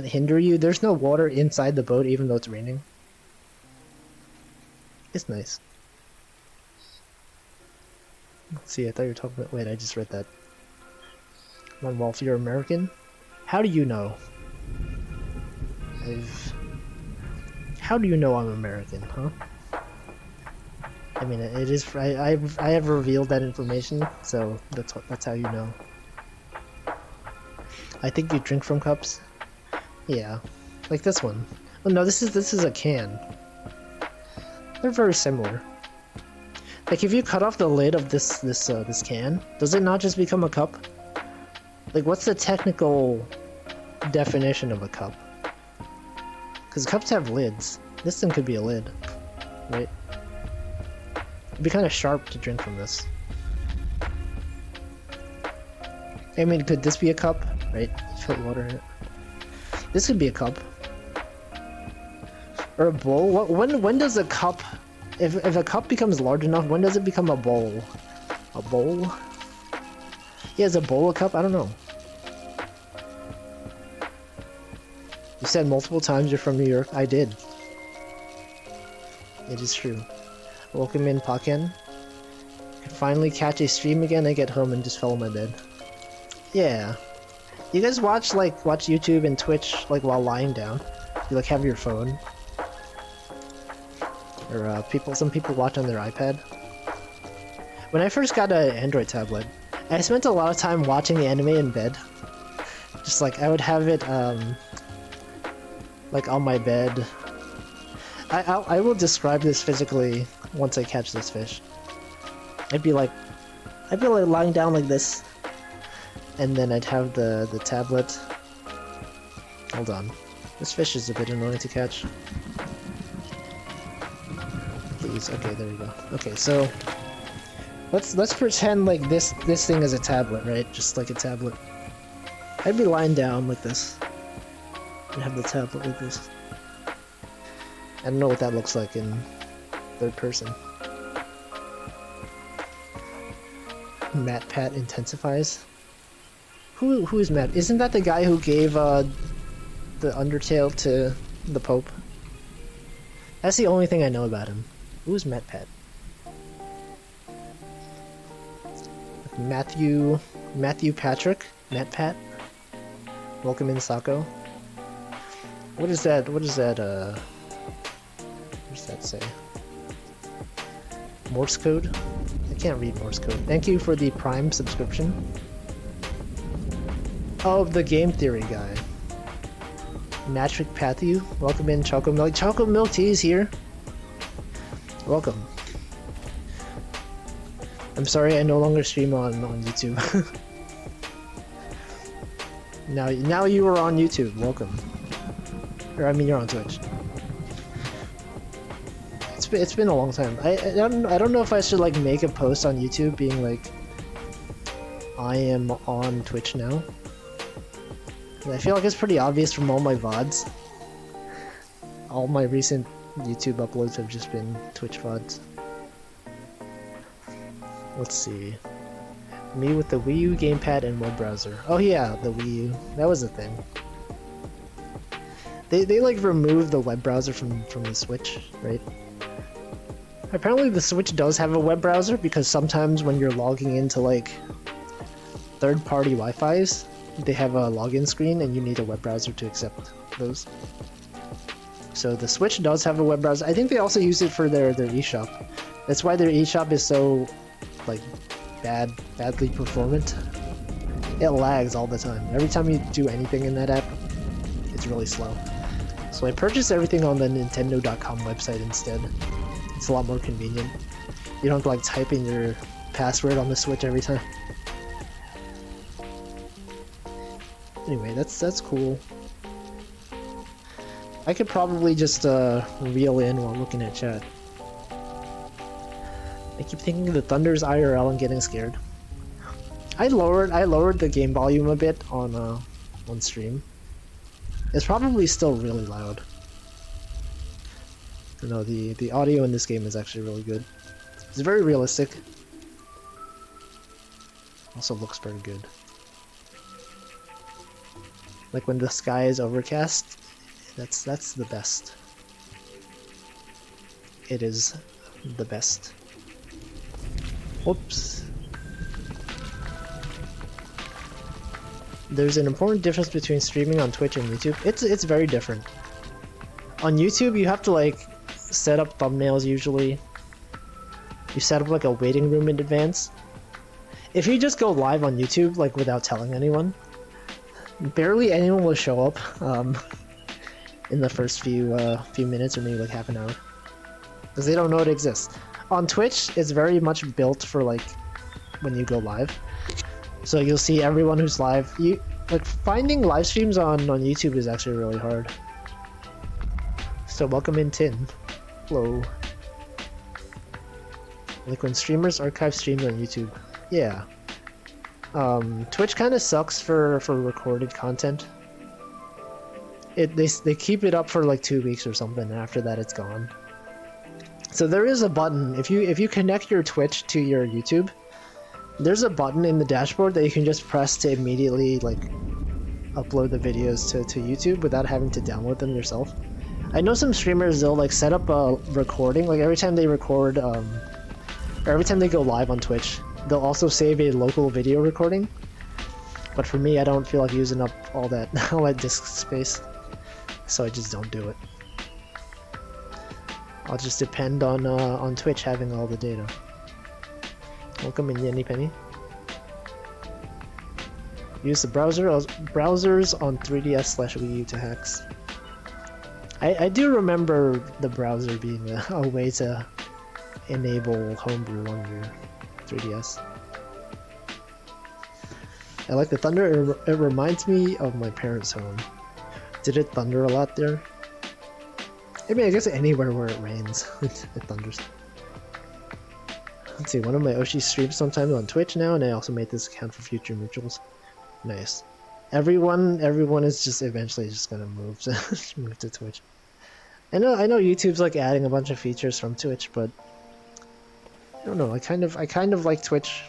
S1: hinder you. There's no water inside the boat even though it's raining. It's nice. Let's see, I thought you were talking about... Wait, I just read that. Come on, Wolf, you're American? How do you know? How do you know I'm American, huh? I mean, it is... I have revealed that information, so that's how you know. I think you drink from cups. Yeah, like this one. Oh no, this is a can. They're very similar. Like if you cut off the lid of this can, does it not just become a cup? Like what's the technical definition of a cup? Because cups have lids. This thing could be a lid, right? It'd be kind of sharp to drink from this. I mean, could this be a cup? Right? Put water in it. This could be a cup. Or a bowl? When does a cup... If a cup becomes large enough, when does it become a bowl? A bowl? Yeah, is a bowl a cup? I don't know. You said multiple times you're from New York. I did. It is true. Welcome in, Paken. Could finally catch a stream again. I get home and just fell on my bed. Yeah. You guys watch YouTube and Twitch like while lying down? You like have your phone? Or some people watch on their iPad. When I first got an Android tablet, I spent a lot of time watching the anime in bed. Just like I would have it like on my bed. I will describe this physically once I catch this fish. I'd be like lying down like this, and then I'd have the tablet. Hold on, this fish is a bit annoying to catch. Please, okay, there we go. Okay, so let's pretend like this thing is a tablet, right? Just like a tablet. I'd be lying down like this, and have the tablet like this. I don't know what that looks like in third person. Matt Pat intensifies. Who is Matt? Isn't that the guy who gave the Undertale to the Pope? That's the only thing I know about him. Who's Matt Pat? Matthew Patrick? Matt Pat? Welcome in, Sako. What is that? What does that say? Morse code? I can't read Morse code. Thank you for the Prime subscription. Oh, the game theory guy. Matrick Pathu. Welcome in, Choco Milk. Choco Milk Tea is here. Welcome. I'm sorry I no longer stream on YouTube. Now you are on YouTube. Welcome. Or I mean you're on Twitch. It's been a long time. I don't know if I should like make a post on YouTube being like I am on Twitch now. I feel like it's pretty obvious from all my VODs. All my recent YouTube uploads have just been Twitch VODs. Let's see. Me with the Wii U gamepad and web browser. Oh yeah, the Wii U. That was a thing. They like removed the web browser from the Switch, right? Apparently the Switch does have a web browser because sometimes when you're logging into like third-party Wi-Fi's, they have a login screen and you need a web browser to accept those. So the Switch does have a web browser. I think they also use it for their eShop. That's why their eShop is so like badly performant. It lags all the time. Every time you do anything in that app, it's really slow. So I purchased everything on the Nintendo.com website instead. It's a lot more convenient. You don't have to like type in your password on the Switch every time. Anyway, that's cool. I could probably just reel in while looking at chat. I keep thinking the Thunder's IRL and getting scared. I lowered the game volume a bit on stream. It's probably still really loud. You know, the audio in this game is actually really good. It's very realistic. Also looks very good. Like when the sky is overcast, that's the best. It is the best. Whoops. There's an important difference between streaming on Twitch and YouTube. It's very different. On YouTube, you have to like set up thumbnails usually. You set up like a waiting room in advance. If you just go live on YouTube like without telling anyone, barely anyone will show up in the first few minutes or maybe like half an hour because they don't know it exists. On Twitch, it's very much built for like when you go live. So you'll see everyone who's live. Finding live streams on YouTube is actually really hard. So welcome in Tin. Hello. Like when streamers archive streams on YouTube. Yeah. Twitch kind of sucks for recorded content. They keep it up for like 2 weeks or something, and after that it's gone. So there is a button if you connect your Twitch to your YouTube. There's a button in the dashboard that you can just press to immediately like upload the videos to YouTube without having to download them yourself. I know some streamers, they'll like set up a recording, like every time they record, or every time they go live on Twitch, they'll also save a local video recording. But for me, I don't feel like using up all that disk space, so I just don't do it. I'll just depend on Twitch having all the data. Welcome in, Yenny Penny. Use the browsers on 3DS/Wii U to hacks. I do remember the browser being a way to enable homebrew on your 3DS. I like the thunder. It reminds me of my parents' home. Did it thunder a lot there? I mean, I guess anywhere where it rains, it thunders. Let's see, one of my Oshi streams sometimes on Twitch now, and I also made this account for future mutuals. Nice. Everyone is just eventually just gonna move to Twitch. I know YouTube's like adding a bunch of features from Twitch, but I don't know. I kind of like Twitch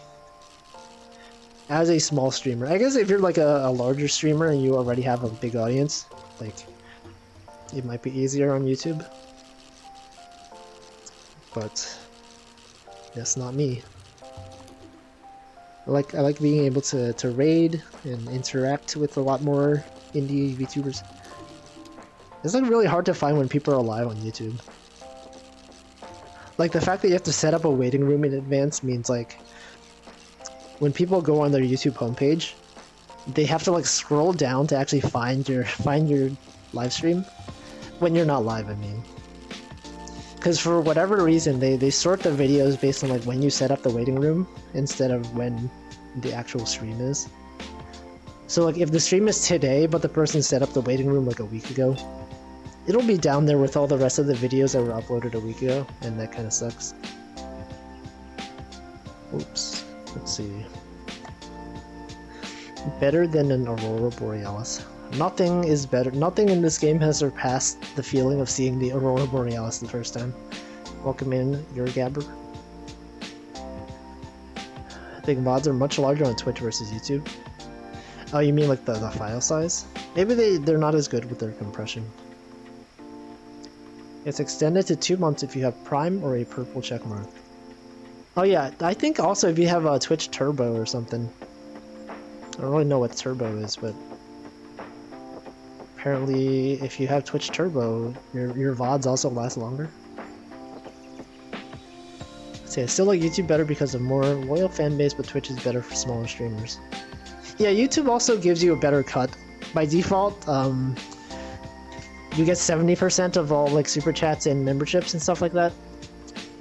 S1: as a small streamer. I guess if you're like a larger streamer and you already have a big audience, like it might be easier on YouTube. But that's not me. I like being able to raid and interact with a lot more indie VTubers. It's like really hard to find when people are live on YouTube. Like the fact that you have to set up a waiting room in advance means like when people go on their YouTube homepage, they have to like scroll down to actually find your live stream when you're not live, I mean. Because for whatever reason, they sort the videos based on like when you set up the waiting room instead of when the actual stream is. So like if the stream is today, but the person set up the waiting room like a week ago, it'll be down there with all the rest of the videos that were uploaded a week ago, and that kind of sucks. Oops. Let's see. Better than an Aurora Borealis. Nothing is better. Nothing in this game has surpassed the feeling of seeing the Aurora Borealis the first time. Welcome in, Gabber. I think VODs are much larger on Twitch versus YouTube. Oh, you mean like the file size? Maybe they're not as good with their compression. It's extended to 2 months if you have Prime or a purple checkmark. Oh yeah, I think also if you have a Twitch Turbo or something. I don't really know what Turbo is, but apparently if you have Twitch Turbo, your VODs also last longer. See, I still like YouTube better because of more loyal fan base, but Twitch is better for smaller streamers. Yeah, YouTube also gives you a better cut. By default, you get 70% of all like super chats and memberships and stuff like that.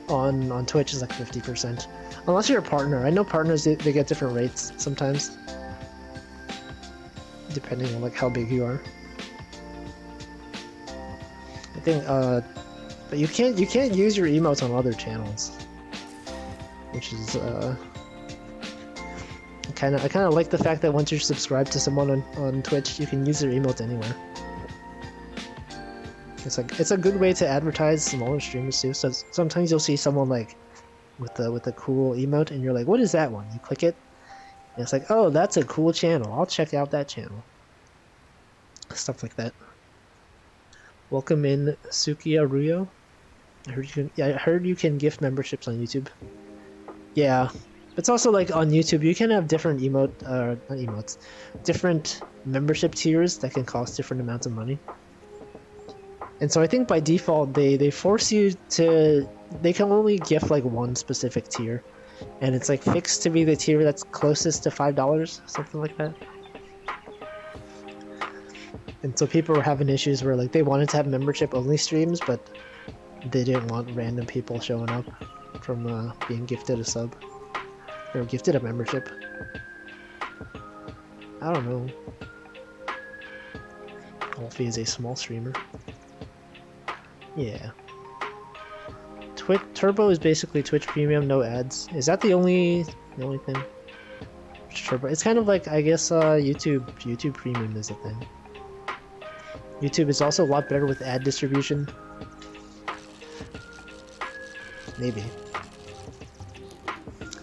S1: On Twitch is like 50%. Unless you're a partner. I know partners, they get different rates sometimes. Depending on like how big you are. I think but you can't use your emotes on other channels. Which is I kinda like the fact that once you're subscribed to someone on Twitch, you can use their emotes anywhere. It's a good way to advertise smaller streamers too. So sometimes you'll see someone like with a cool emote, and you're like, "What is that one?" You click it, and it's like, "Oh, that's a cool channel. I'll check out that channel." Stuff like that. Welcome in, Sukiya Ruyo. I heard you can gift memberships on YouTube. Yeah, it's also like on YouTube you can have different not emotes, different membership tiers that can cost different amounts of money. And so I think by default they force you to, they can only gift like one specific tier, and it's like fixed to be the tier that's closest to $5, something like that. And so people were having issues where like they wanted to have membership only streams, but they didn't want random people showing up from being gifted a sub or gifted a membership. I don't know. Wolfie is a small streamer. Yeah. Turbo is basically Twitch Premium, no ads. Is that the only thing? Turbo. It's kind of like, I guess YouTube Premium is a thing. YouTube is also a lot better with ad distribution. Maybe.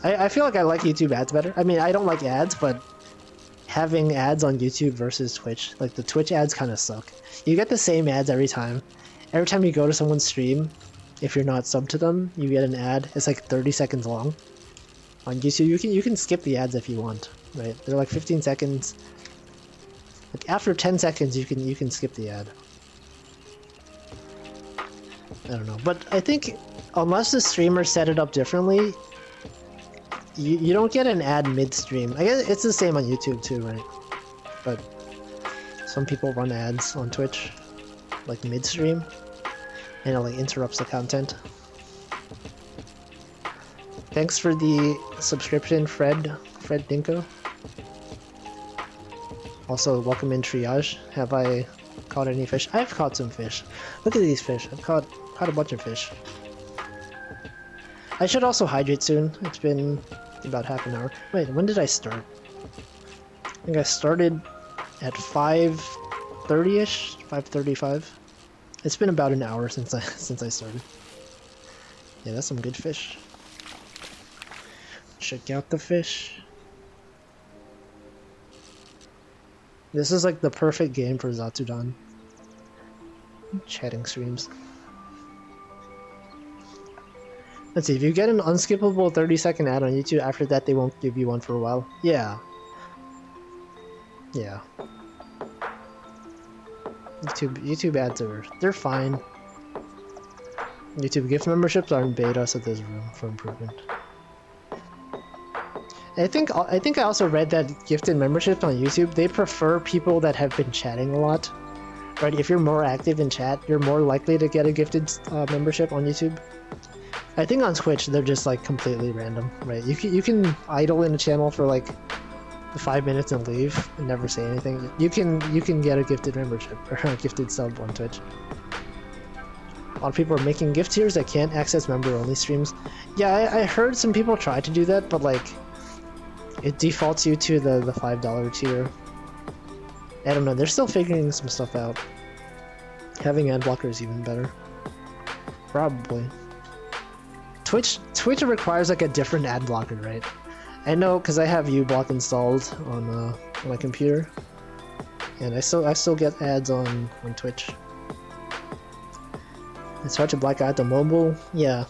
S1: I feel like I like YouTube ads better. I mean, I don't like ads, but having ads on YouTube versus Twitch, like the Twitch ads kind of suck. You get the same ads every time. Every time you go to someone's stream, if you're not subbed to them, you get an ad. It's like 30 seconds long. On YouTube, you can skip the ads if you want, right? They're like 15 seconds. Like after 10 seconds, you can skip the ad. I don't know, but I think unless the streamer set it up differently, you don't get an ad mid-stream. I guess it's the same on YouTube too, right? but some people run ads on Twitch, like midstream, and it like interrupts the content. Thanks for the subscription, Fred Dinko. Also, welcome in Triage. Have I caught any fish? I've caught some fish. Look at these fish. I've caught a bunch of fish. I should also hydrate soon. It's been about half an hour. Wait, when did I start? I think I started at 5:30ish, 5:35. It's been about an hour since I started. Yeah, that's some good fish. Check out the fish. This is like the perfect game for Zatsudan. Chatting streams. Let's see, if you get an unskippable 30-second ad on YouTube, after that they won't give you one for a while. Yeah. Yeah. YouTube ads they're fine. YouTube gift memberships are in beta, so there's room for improvement. I think I also read that gifted memberships on YouTube, they prefer people that have been chatting a lot. Right? If you're more active in chat, you're more likely to get a gifted membership on YouTube. I think on Twitch they're just like completely random, right? You can idle in a channel for like 5 minutes and leave and never say anything. You can get a gifted membership or a gifted sub on Twitch. A lot of people are making gift tiers that can't access member-only streams. Yeah, I heard some people try to do that, but like it defaults you to the $5 tier. I don't know, they're still figuring some stuff out. Having ad blocker is even better. Probably. Twitch requires like a different ad blocker, right? I know because I have uBlock installed on my computer, and I still get ads on Twitch. It's hard to black out the mobile. Yeah.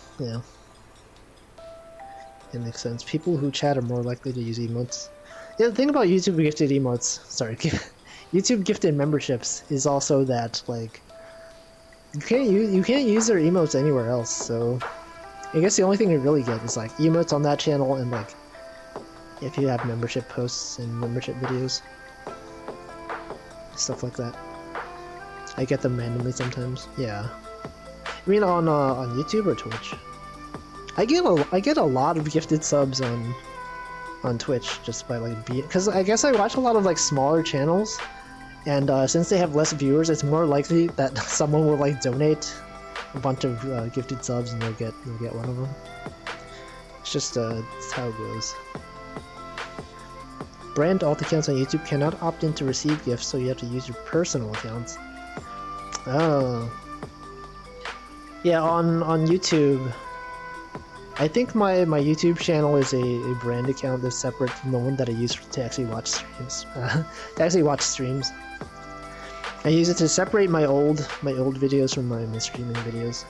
S1: It makes sense. People who chat are more likely to use emotes. Yeah, the thing about YouTube gifted emotes, sorry, YouTube gifted memberships is also that like you can't use their emotes anywhere else. So I guess the only thing you really get is like emotes on that channel and like if you have membership posts and membership videos, stuff like that. I get them randomly sometimes. Yeah. I mean on YouTube or Twitch? I get a lot of gifted subs on Twitch just by like because I guess I watch a lot of like smaller channels, and since they have less viewers, it's more likely that someone will like donate a bunch of gifted subs and you'll get one of them. It's just it's how it goes. Brand alt accounts on YouTube cannot opt in to receive gifts, so you have to use your personal accounts. Oh. Yeah, on YouTube. I think my YouTube channel is a brand account that's separate from the one that I use to actually watch streams. I use it to separate my old videos from my streaming videos.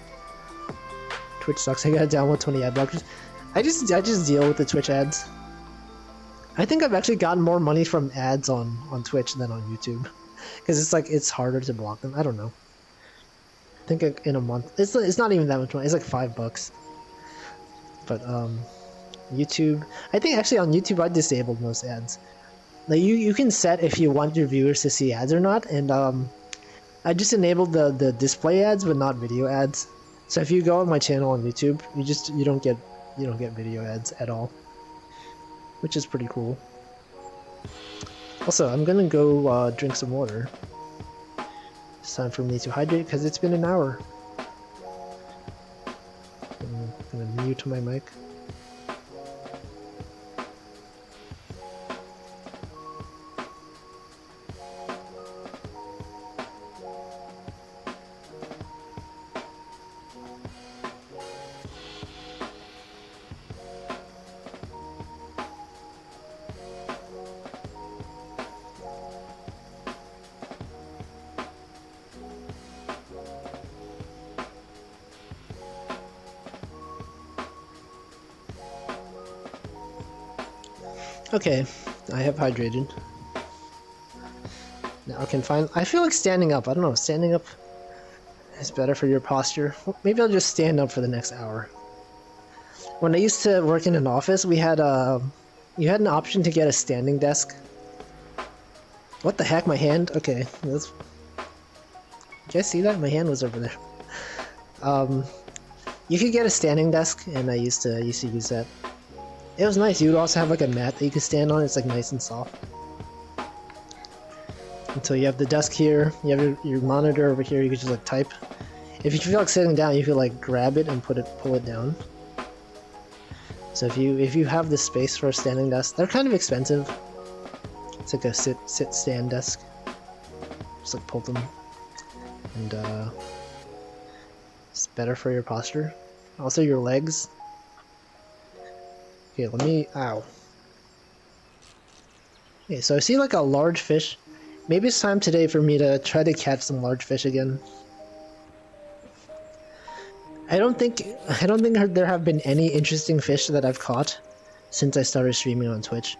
S1: Twitch sucks. I gotta download 20 ad blockers. I just deal with the Twitch ads. I think I've actually gotten more money from ads on Twitch than on YouTube, because it's harder to block them. I don't know. I think in a month it's not even that much money. It's like $5. But YouTube, I think actually on YouTube I disabled most ads. Like you can set if you want your viewers to see ads or not, and I just enabled the display ads but not video ads. So if you go on my channel on YouTube, you don't get video ads at all, which is pretty cool. Also, I'm gonna go drink some water. It's time for me to hydrate because it's been an hour. I'm gonna mute my mic. Okay, I have hydrated. Now I can I feel like standing up. I don't know, standing up is better for your posture. Maybe I'll just stand up for the next hour. When I used to work in an office, we had you had an option to get a standing desk. What the heck? My hand? Okay. Did you guys see that? My hand was over there. You could get a standing desk, and I used to use that. It was nice. You would also have like a mat that you could stand on. It's like nice and soft. Until you have the desk here, you have your monitor over here. You could just like type. If you feel like sitting down, you could like grab it and pull it down. So if you have the space for a standing desk, they're kind of expensive. It's like a sit stand desk. Just like pull them, and it's better for your posture. Also your legs. Okay, let me. Ow. Okay, so I see like a large fish. Maybe it's time today for me to try to catch some large fish again. I don't think there have been any interesting fish that I've caught since I started streaming on Twitch.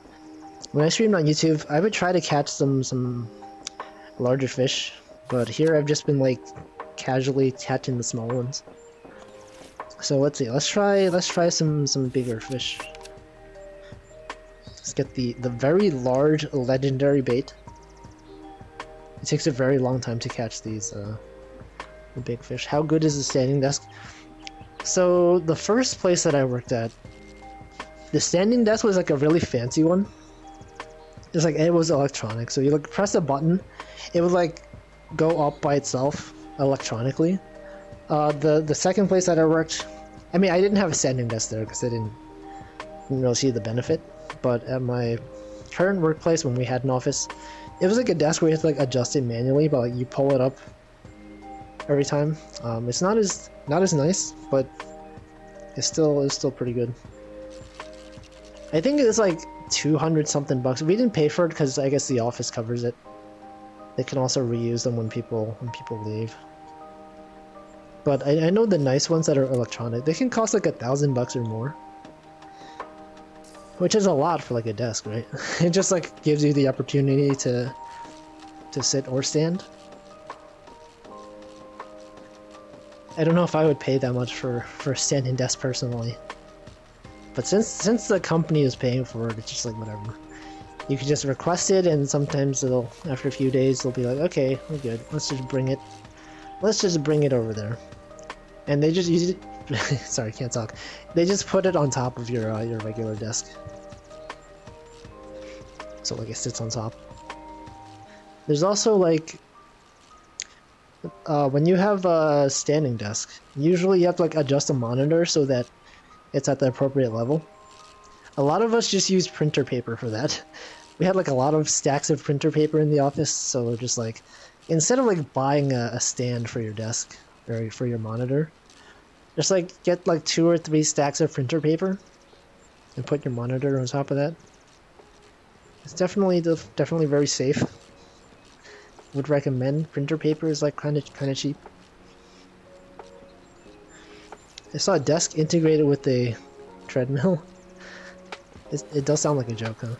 S1: When I streamed on YouTube, I would try to catch some larger fish, but here I've just been like casually catching the small ones. So let's see. Let's try some bigger fish. Let's get the very large legendary bait. It takes a very long time to catch these the big fish. How good is the standing desk? So the first place that I worked at, the standing desk was like a really fancy one. It's like it was electronic, so you like press a button, it would like go up by itself electronically. The second place that I worked, I mean I didn't have a standing desk there because I didn't really see the benefit. But at my current workplace, when we had an office, it was like a desk where you have to like adjust it manually, but like you pull it up every time. It's not as nice, but it's still pretty good. I think it's like 200 something bucks. We didn't pay for it because I guess the office covers it. They can also reuse them when people leave. But I know the nice ones that are electronic, they can cost like $1,000 or more. Which is a lot for like a desk, right? It just like gives you the opportunity to sit or stand. I don't know if I would pay that much for a standing desk personally. But since the company is paying for it, it's just like whatever. You can just request it, and sometimes after a few days they'll be like, okay, we're good. Let's just bring it over there. And they just use it. Sorry, can't talk. They just put it on top of your regular desk. So like it sits on top. There's also like when you have a standing desk, usually you have to like adjust the monitor so that it's at the appropriate level. A lot of us just use printer paper for that. We had like a lot of stacks of printer paper in the office, so we're just like, instead of like buying a stand for your desk or for your monitor, just like get like 2 or 3 stacks of printer paper and put your monitor on top of that. It's definitely very safe. Would recommend. Printer paper is like kind of cheap. I saw a desk integrated with a treadmill. It does sound like a joke, huh?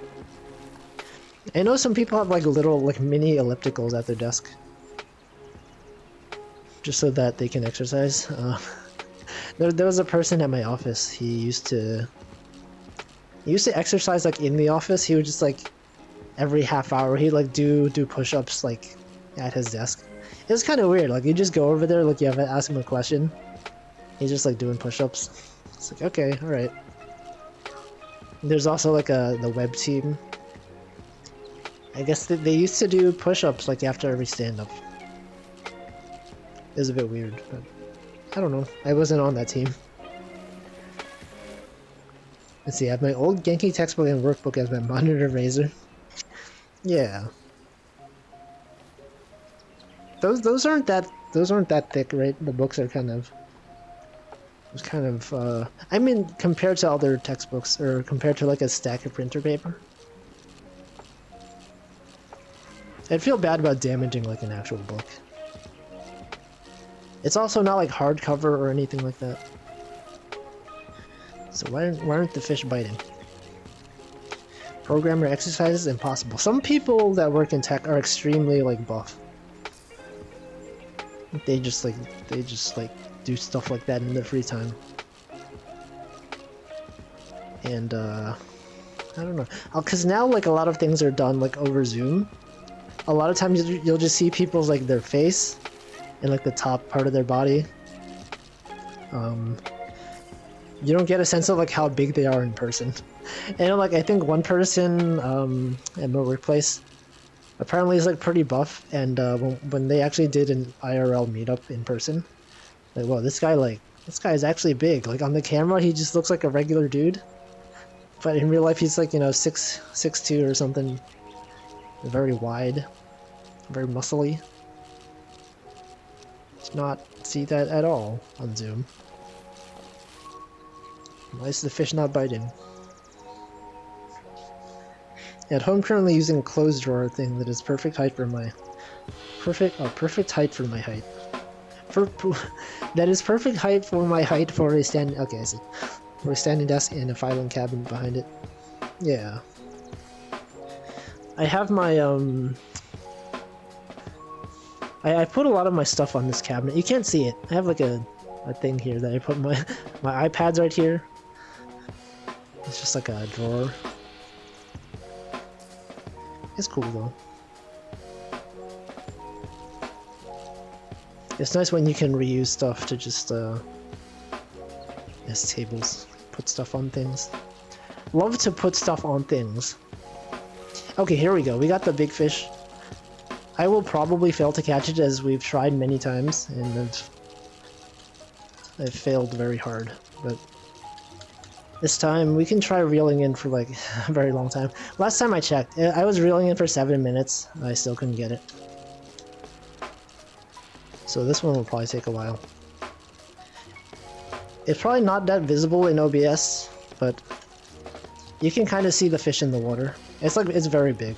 S1: I know some people have like little like mini ellipticals at their desk, just so that they can exercise. There was a person at my office. He used to exercise like in the office. He would just like every half hour he'd like do push-ups like at his desk. It was kind of weird. Like you just go over there, like you have to ask him a question. He's just like doing push-ups. It's like, okay, all right. There's also like the web team. I guess they used to do push-ups like after every stand-up. It was a bit weird, but I don't know. I wasn't on that team. Let's see, I have my old Genki textbook and workbook as my monitor razor. Yeah. Those aren't that thick, right? The books are kind of... It's kind of, I mean, compared to other textbooks, or compared to like a stack of printer paper. I'd feel bad about damaging like an actual book. It's also not like hardcover or anything like that. So why aren't the fish biting? Programmer exercises impossible. Some people that work in tech are extremely like buff. They just do stuff like that in their free time. And I don't know. Cause now like a lot of things are done like over Zoom. a lot of times you'll just see people's like their face and like the top part of their body. You don't get a sense of like how big they are in person. And like I think one person at my workplace apparently is like pretty buff, and when they actually did an IRL meetup in person, like whoa, this guy is actually big. Like on the camera, he just looks like a regular dude, but in real life, he's like 6'2" or something. Very wide, very muscly. Do not see that at all on Zoom. Why is the fish not biting? At home, currently using a closed drawer thing that is perfect height for my perfect height for my height. That is perfect height for my height for a standing. Okay, I see. For a standing desk and a filing cabinet behind it. Yeah. I have my I put a lot of my stuff on this cabinet. You can't see it. I have like a thing here that I put my iPad's right here. It's just like a drawer. It's cool though. It's nice when you can reuse stuff to just as tables. Put stuff on things. Love to put stuff on things. Okay, here we go. We got the big fish. I will probably fail to catch it, as we've tried many times, and I've failed very hard. But this time we can try reeling in for like a very long time. Last time I checked, I was reeling in for 7 minutes. I still couldn't get it. So this one will probably take a while. It's probably not that visible in OBS, but you can kind of see the fish in the water. It's very big.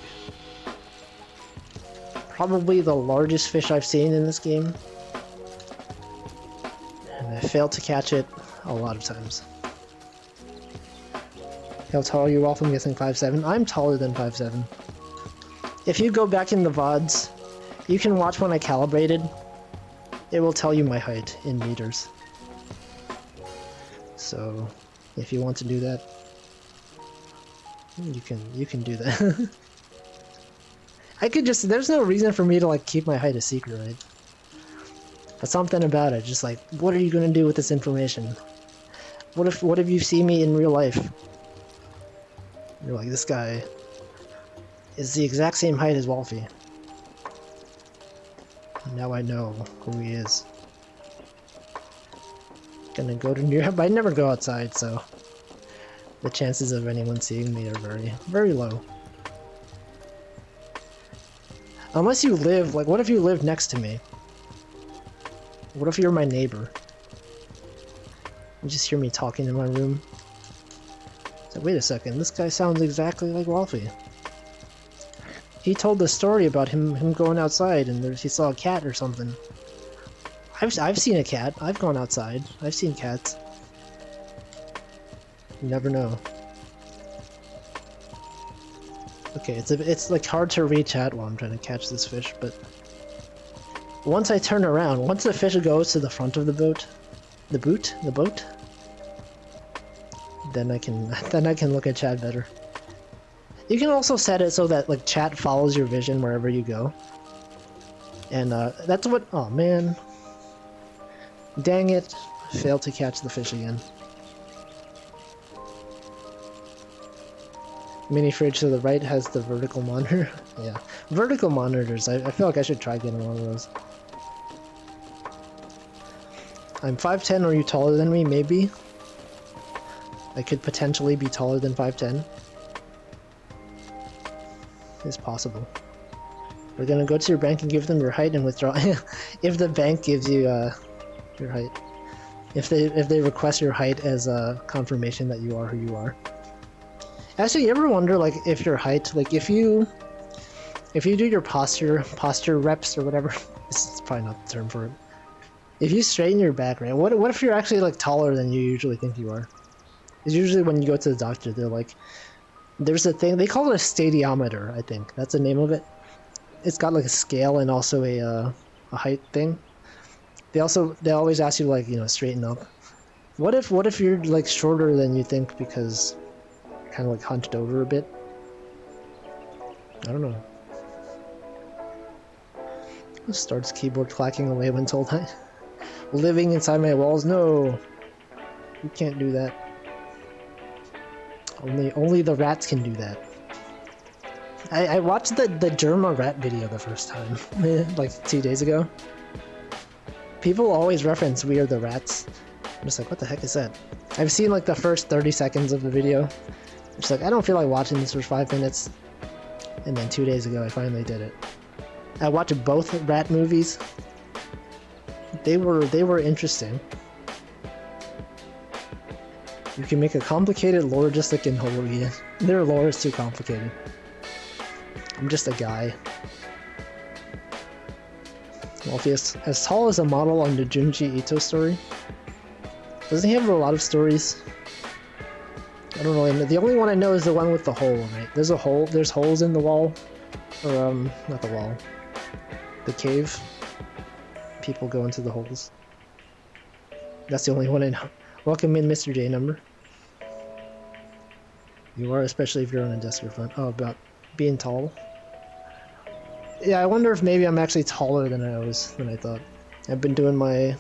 S1: Probably the largest fish I've seen in this game. And I failed to catch it a lot of times. How tall are you, Rolf? I'm guessing 5'7". I'm taller than 5'7". If you go back in the VODs, you can watch when I calibrated. It will tell you my height in meters. So, if you want to do that, you can do that. I could just, there's no reason for me to like keep my height a secret, right? But something about it, just like, what are you gonna do with this information? What if you see me in real life? You're like, this guy is the exact same height as Wolfie. Now I know who he is. Gonna go to New York, but I never go outside, so the chances of anyone seeing me are very, very low. Unless you live, like, what if you live next to me? What if you're my neighbor? You just hear me talking in my room. So wait a second, this guy sounds exactly like Wolfie. He told the story about him going outside and he saw a cat or something. I've seen a cat. I've gone outside. I've seen cats. You never know. Okay, it's like hard to read chat while I'm trying to catch this fish, but once I turn around, once the fish goes to the front of the boat, the boat, then I can look at chat better. You can also set it so that like chat follows your vision wherever you go. And that's what, oh man. Dang it, failed to catch the fish again. Mini fridge to the right has the vertical monitor. Yeah, vertical monitors, I feel like I should try getting one of those. I'm 5'10", are you taller than me? Maybe. I could potentially be taller than 5'10". It's possible. We're gonna go to your bank and give them your height and withdraw. If the bank gives you your height, if they request your height as a confirmation that you are who you are. Actually, you ever wonder like if your height, like if you do your posture reps or whatever, this is probably not the term for it. If you straighten your back, right? What if you're actually like taller than you usually think you are? It's usually when you go to the doctor, they're like, there's a thing they call it a stadiometer. I think that's the name of it. It's got like a scale and also a height thing. They always ask you to, like, you know, straighten up. What if you're like shorter than you think because you're kind of like hunched over a bit? I don't know. Starts keyboard clacking away when told I... Living inside my walls? No! You can't do that. Only the rats can do that. I watched the Germa rat video the first time, like 2 days ago. People always reference We Are the Rats. I'm just like, what the heck is that? I've seen like the first 30 seconds of the video. I'm just like, I don't feel like watching this for 5 minutes. And then 2 days ago, I finally did it. I watched both rat movies. They were interesting. You can make a complicated lore just like in Halloween. Their lore is too complicated. I'm just a guy. Well, if he's as tall as a model on the Junji Ito story, doesn't he have a lot of stories? I don't really know. The only one I know is the one with the hole, right? There's a hole. There's holes in the wall, or not the wall, the cave. People go into the holes. That's the only one I know. Welcome in, Mr. J number. You are, especially if you're on a desk or front. Oh, about being tall. Yeah, I wonder if maybe I'm actually taller than I thought. I've been doing my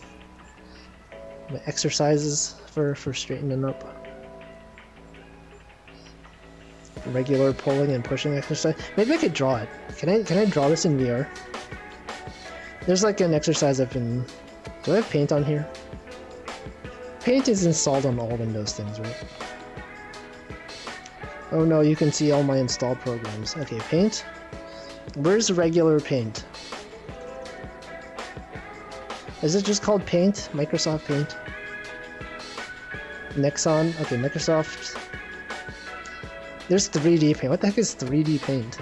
S1: exercises for straightening up. Regular pulling and pushing exercise. Maybe I could draw it. Can I draw this in VR? There's like an exercise I've been... Do I have paint on here? Paint is installed on all Windows things, right? Oh no, you can see all my installed programs. Okay, paint. Where's regular paint? Is it just called Paint? Microsoft Paint? Nexon? Okay, Microsoft. There's 3D paint. What the heck is 3D paint?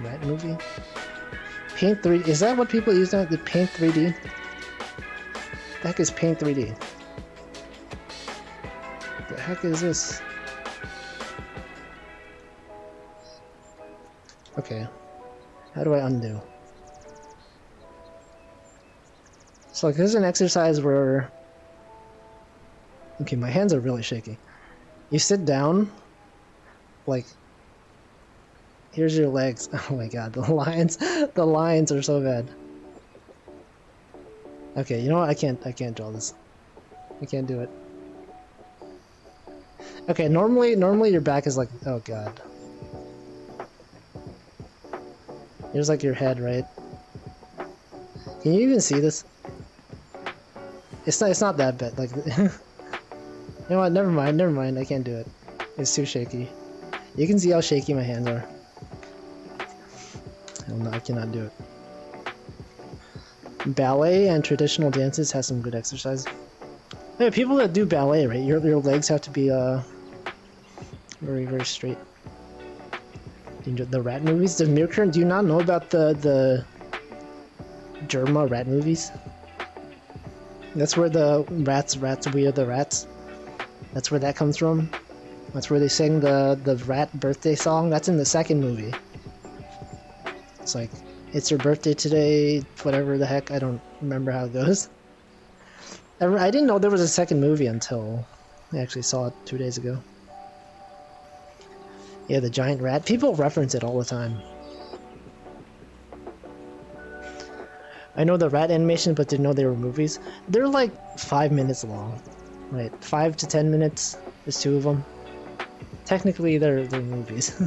S1: Rat movie? Paint 3D. Is that what people use now? The Paint 3D? The heck is Paint 3D? The heck is this? Okay. How do I undo? So like, there's an exercise where... Okay, my hands are really shaky. You sit down, like... Here's your legs. Oh my god, the lines are so bad. Okay, you know what? I can't draw this. I can't do it. Okay, normally your back is like, oh god. Here's like your head, right? Can you even see this? It's not that bad. Like, you know what? Never mind. I can't do it. It's too shaky. You can see how shaky my hands are. Oh no, I cannot do it. Ballet and traditional dances has some good exercise. Hey, people that do ballet, right? Your legs have to be very, very straight. The rat movies? The Mirror? Do you not know about the Germa rat movies? That's where the rats, We Are the Rats. That's where that comes from. That's where they sing the rat birthday song. That's in the second movie. It's like, it's your birthday today, whatever the heck. I don't remember how it goes. I didn't know there was a second movie until I actually saw it 2 days ago. Yeah, the giant rat. People reference it all the time. I know the rat animation, but didn't know they were movies. They're like 5 minutes long. Right, 5 to 10 minutes. There's 2 of them. Technically, they're movies.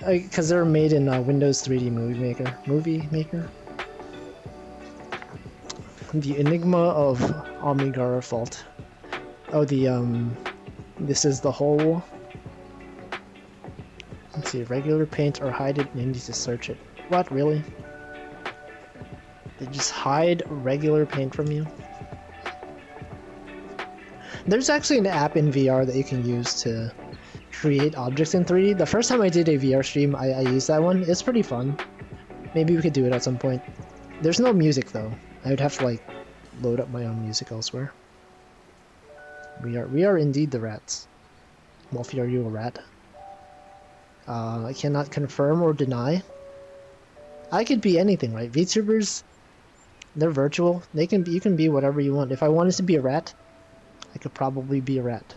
S1: Because they're made in Windows 3D Movie Maker. The Enigma of Omnigara Fault. Oh, this is the whole... Let's see, regular paint or hide it, you need to search it. What, really? They just hide regular paint from you? There's actually an app in VR that you can use to create objects in 3D. The first time I did a VR stream, I used that one. It's pretty fun. Maybe we could do it at some point. There's no music though. I would have to like load up my own music elsewhere. We are indeed the rats. Wolfie, are you a rat? I cannot confirm or deny. I could be anything, right? VTubers, they're virtual. You can be whatever you want. If I wanted to be a rat, I could probably be a rat.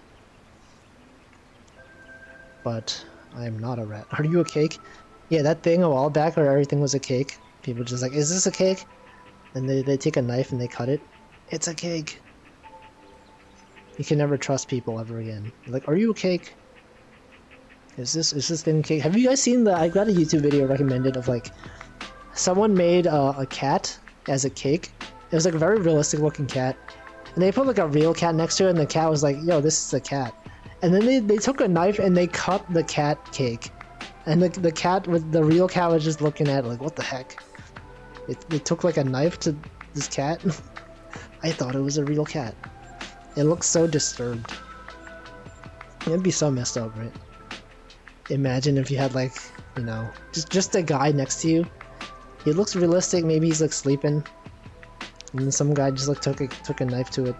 S1: But I am not a rat. Are you a cake? Yeah, that thing a while back where everything was a cake. People just like, is this a cake? And they take a knife and they cut it. It's a cake. You can never trust people ever again. Like, are you a cake? Is this thing a cake? Have you guys seen the? I got a YouTube video recommended of like someone made a cat as a cake. It was like a very realistic looking cat, and they put like a real cat next to it, and the cat was like, "Yo, this is a cat." And then they took a knife and they cut the cat cake, and the cat with the real cat was just looking at it like, "What the heck?" It took like a knife to this cat. I thought it was a real cat. It looks so disturbed. It'd be so messed up, right? Imagine if you had like, you know, just a guy next to you. He looks realistic. Maybe he's like sleeping, and then some guy just like took a knife to it,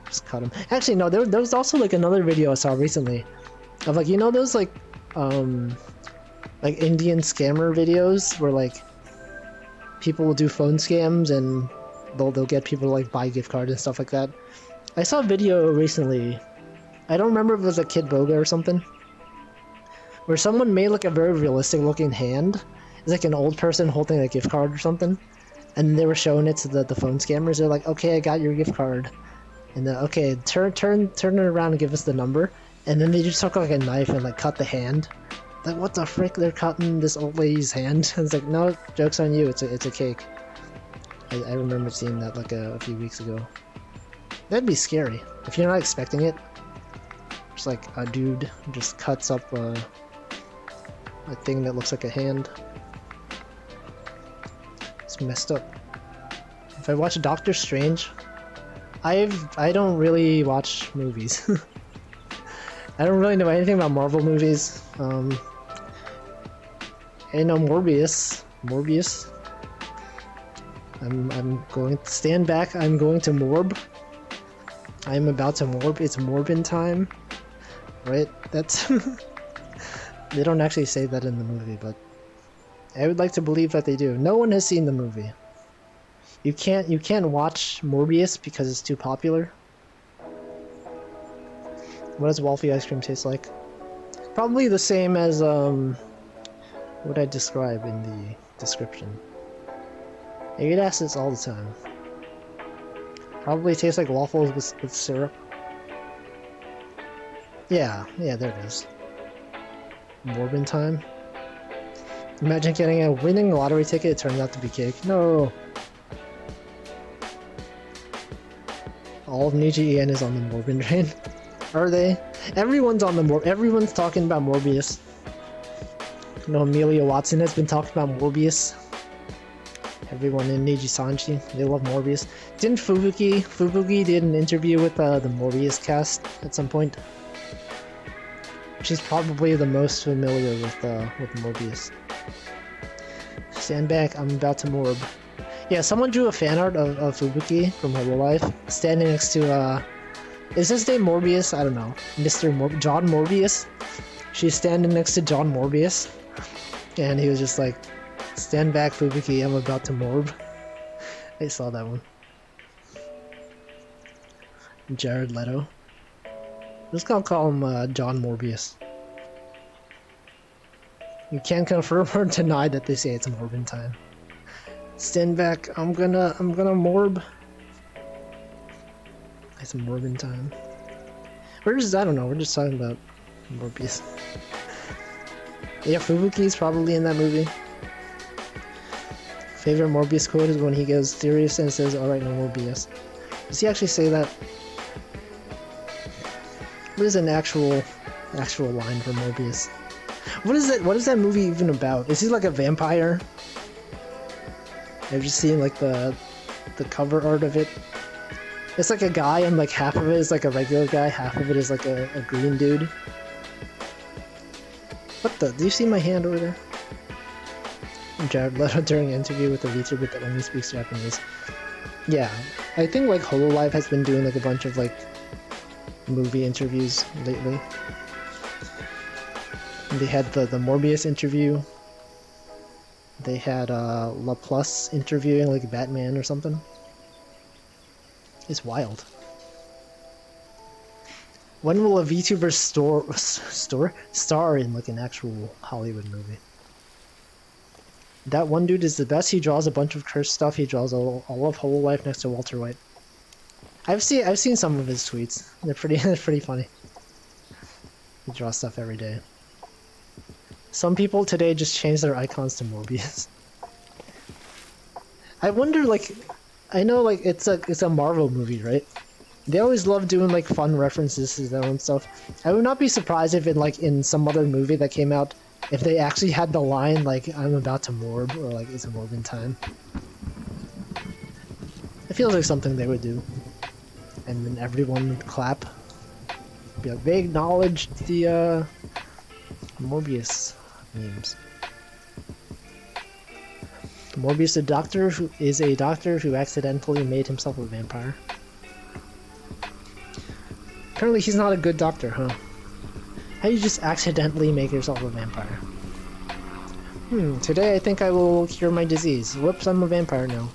S1: just cut him. Actually, no. There was also like another video I saw recently, of like, you know, those like Indian scammer videos where like people will do phone scams and they'll get people to like buy gift cards and stuff like that. I saw a video recently. I don't remember if it was a Kid Boga or something, where someone made like a very realistic looking hand. It's like an old person holding a gift card or something, and they were showing it to the phone scammers. They're like, "Okay, I got your gift card," and then, "Okay, turn it around and give us the number." And then they just took like a knife and like cut the hand. Like, what the frick? They're cutting this old lady's hand. It's like, no, joke's on you. It's a cake. I remember seeing that like a few weeks ago. That'd be scary if you're not expecting it. Just like a dude just cuts up a thing that looks like a hand. It's messed up. If I watch Doctor Strange, I don't really watch movies. I don't really know anything about Marvel movies. I know Morbius. I'm going to stand back. I'm going to morb. I'm about to morb. It's morbin time. Right? That's they don't actually say that in the movie, but I would like to believe that they do. No one has seen the movie. You can't watch Morbius because it's too popular. What does Wolfie ice cream taste like? Probably the same as what I describe in the description. I get asked this all the time. Probably tastes like waffles with syrup. Yeah, there it is. Morbin time. Imagine getting a winning lottery ticket, it turns out to be cake. No! All of Nichi EN is on the Morbin train. Are they? Everyone's on the everyone's talking about Morbius. You know, Amelia Watson has been talking about Morbius. Everyone in Niji Sanji, they love Morbius. Didn't Fubuki did an interview with the Morbius cast at some point? She's probably the most familiar with Morbius. Stand back, I'm about to morb. Yeah, someone drew a fan art of Fubuki from her real life, standing next to, is his name Morbius? I don't know. John Morbius? She's standing next to John Morbius, and he was just like, stand back, Fubuki, I'm about to morb. I saw that one. Jared Leto. I'm just gonna call him John Morbius. You can't confirm or deny that they say it's Morbin time. Stand back, I'm gonna morb. It's Morbin time. I don't know, we're just talking about Morbius. Yeah, Fubuki's probably in that movie. Favorite Morbius quote is when he goes serious and says, "Alright, no more BS." Does he actually say that? What is an actual line for Morbius? What is that movie even about? Is he like a vampire? I've just seen like the cover art of it. It's like a guy and like half of it is like a regular guy, half of it is like a green dude. What the? Do you see my hand over there? Jared Leto during an interview with a VTuber that only speaks Japanese. Yeah, I think like Hololive has been doing like a bunch of like movie interviews lately. They had the Morbius interview. They had LaPlus interviewing like Batman or something. It's wild. When will a VTuber star in like an actual Hollywood movie? That one dude is the best. He draws a bunch of cursed stuff. He draws all of Hololive next to Walter White. I've seen some of his tweets. They're pretty funny. He draws stuff every day. Some people today just change their icons to Morbius. I wonder, like, I know like it's a Marvel movie, right? They always love doing like fun references to their own stuff. I would not be surprised if in some other movie that came out, if they actually had the line like "I'm about to morb" or like "It's a morbin time." It feels like something they would do, and then everyone would clap. Be like, they acknowledged the Morbius memes. Morbius, is a doctor who accidentally made himself a vampire. Apparently he's not a good doctor, huh? How do you just accidentally make yourself a vampire? Today I think I will cure my disease. Whoops, I'm a vampire now.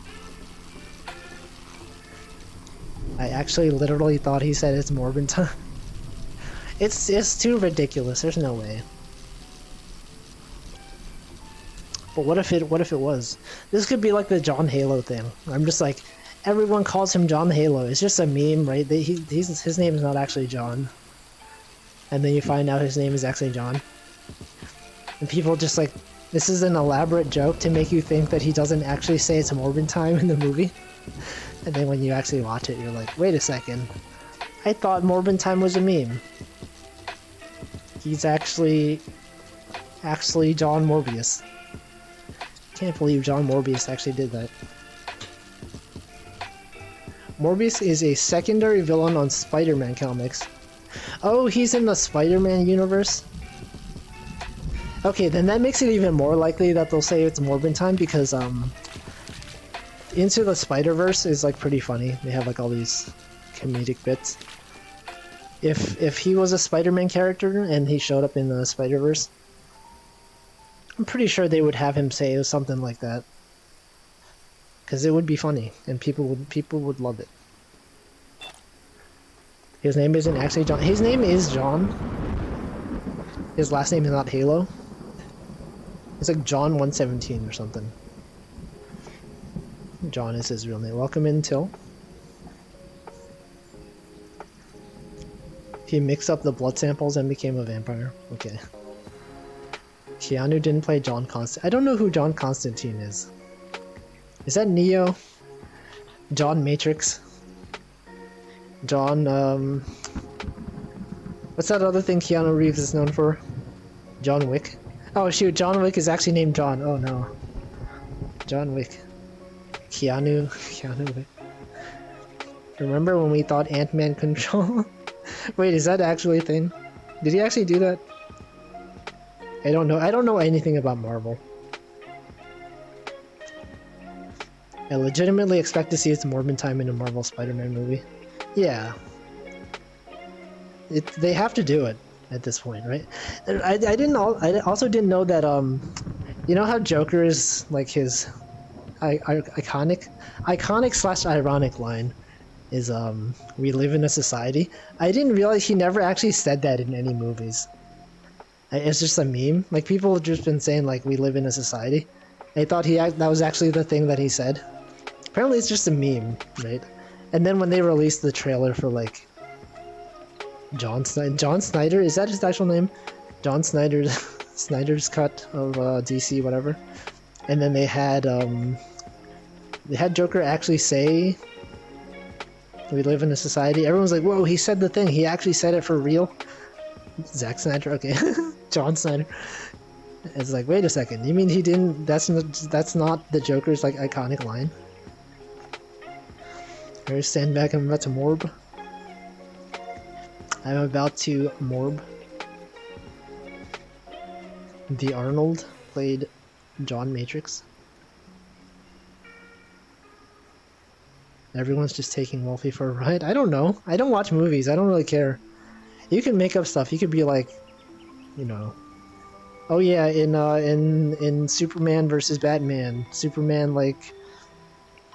S1: I actually literally thought he said it's Morbin time. It's too ridiculous, there's no way. But what if it was? This could be like the John Halo thing. I'm just like, everyone calls him John Halo. It's just a meme, right? His name is not actually John. And then you find out his name is actually John. And people just like, this is an elaborate joke to make you think that he doesn't actually say it's Morbin time in the movie. And then when you actually watch it, you're like, wait a second. I thought Morbin time was a meme. He's actually John Morbius. Can't believe John Morbius actually did that. Morbius is a secondary villain on Spider-Man comics. Oh, he's in the Spider-Man universe? Okay, then that makes it even more likely that they'll say it's Morbin time because, Into the Spider-Verse is, like, pretty funny. They have, like, all these comedic bits. If he was a Spider-Man character and he showed up in the Spider-Verse, I'm pretty sure they would have him say something like that. Because it would be funny, and people would love it. His name isn't actually John. His name is John. His last name is not Halo. It's like John 117 or something. John is his real name. Welcome in, Till. He mixed up the blood samples and became a vampire. Okay. Keanu didn't play John Constantine. I don't know who John Constantine is. Is that Neo? John Matrix? John, what's that other thing Keanu Reeves is known for? John Wick? Oh shoot, John Wick is actually named John. Oh no. John Wick. Keanu Wick. Remember when we thought Ant-Man control? Wait, is that actually a thing? Did he actually do that? I don't know. I don't know anything about Marvel. I legitimately expect to see its Morbin time in a Marvel Spider-Man movie. Yeah. They have to do it at this point, right? I also didn't know that, you know how Joker is, like, his iconic/ironic line is, we live in a society? I didn't realize he never actually said that in any movies. It's just a meme. Like, people have just been saying, like, we live in a society. I thought that was actually the thing that he said. Apparently it's just a meme, right? And then when they released the trailer for, like, John Snyder, is that his actual name? John Snyder's cut of DC, whatever. And then they had Joker actually say, we live in a society. Everyone's like, whoa, he said the thing. He actually said it for real. Zack Snyder, okay. John Snyder. It's like, wait a second. You mean he didn't? That's not the Joker's like iconic line. Alright, stand back. I'm about to morb. I'm about to morb. The Arnold played John Matrix. Everyone's just taking Wolfie for a ride. I don't know. I don't watch movies. I don't really care. You can make up stuff. You could be like, you know, oh yeah, in Superman versus Batman, Superman, like,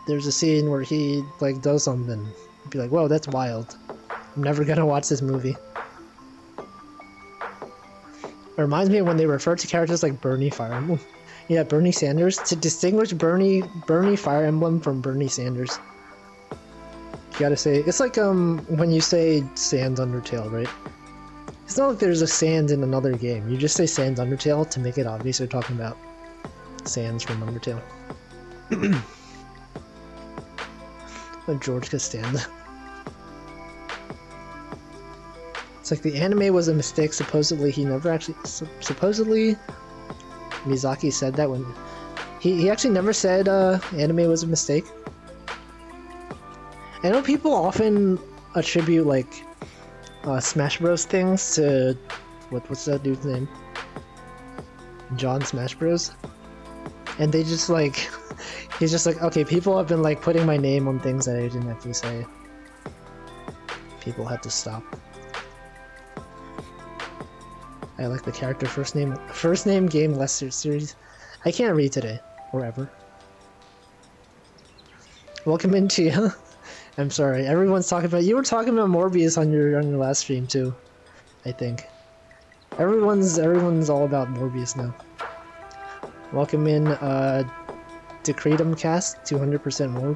S1: there's a scene where he like does something. You'd be like, whoa, that's wild. I'm never gonna watch this movie. It reminds me of when they refer to characters like Bernie Fire Emblem. Yeah, Bernie Sanders. To distinguish Bernie Fire Emblem from Bernie Sanders, you gotta say it's like when you say Sans Undertale, right? It's not like there's a Sans in another game. You just say Sans Undertale to make it obvious you're talking about Sans from Undertale. Like George Costanza. It's like the anime was a mistake. Supposedly he never actually. Supposedly Miyazaki said that when he actually never said anime was a mistake. I know people often attribute like Smash Bros things to what's that dude's name? John Smash Bros. And they just like he's just like, okay, people have been like putting my name on things that I didn't actually say. People had to stop. I like the character first name game Lester series. I can't read today or ever. Welcome into you. I'm sorry. Everyone's talking about you were talking about Morbius on your last stream too. I think. Everyone's all about Morbius now. Welcome in Decretum Cast 200% more.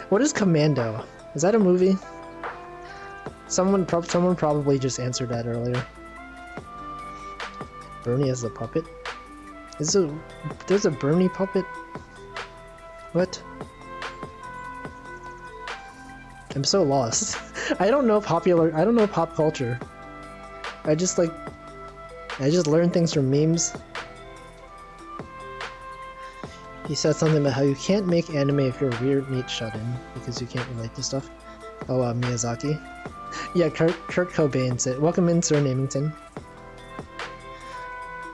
S1: What is Commando? Is that a movie? Someone probably just answered that earlier. Bernie as a puppet? There's a Bernie puppet? What? I'm so lost. I don't know pop culture. I just learn things from memes. He said something about how you can't make anime if you're a weird meat shut-in because you can't relate to stuff. Oh, Miyazaki. Yeah, Kurt Cobain said, welcome in, Sir Namington.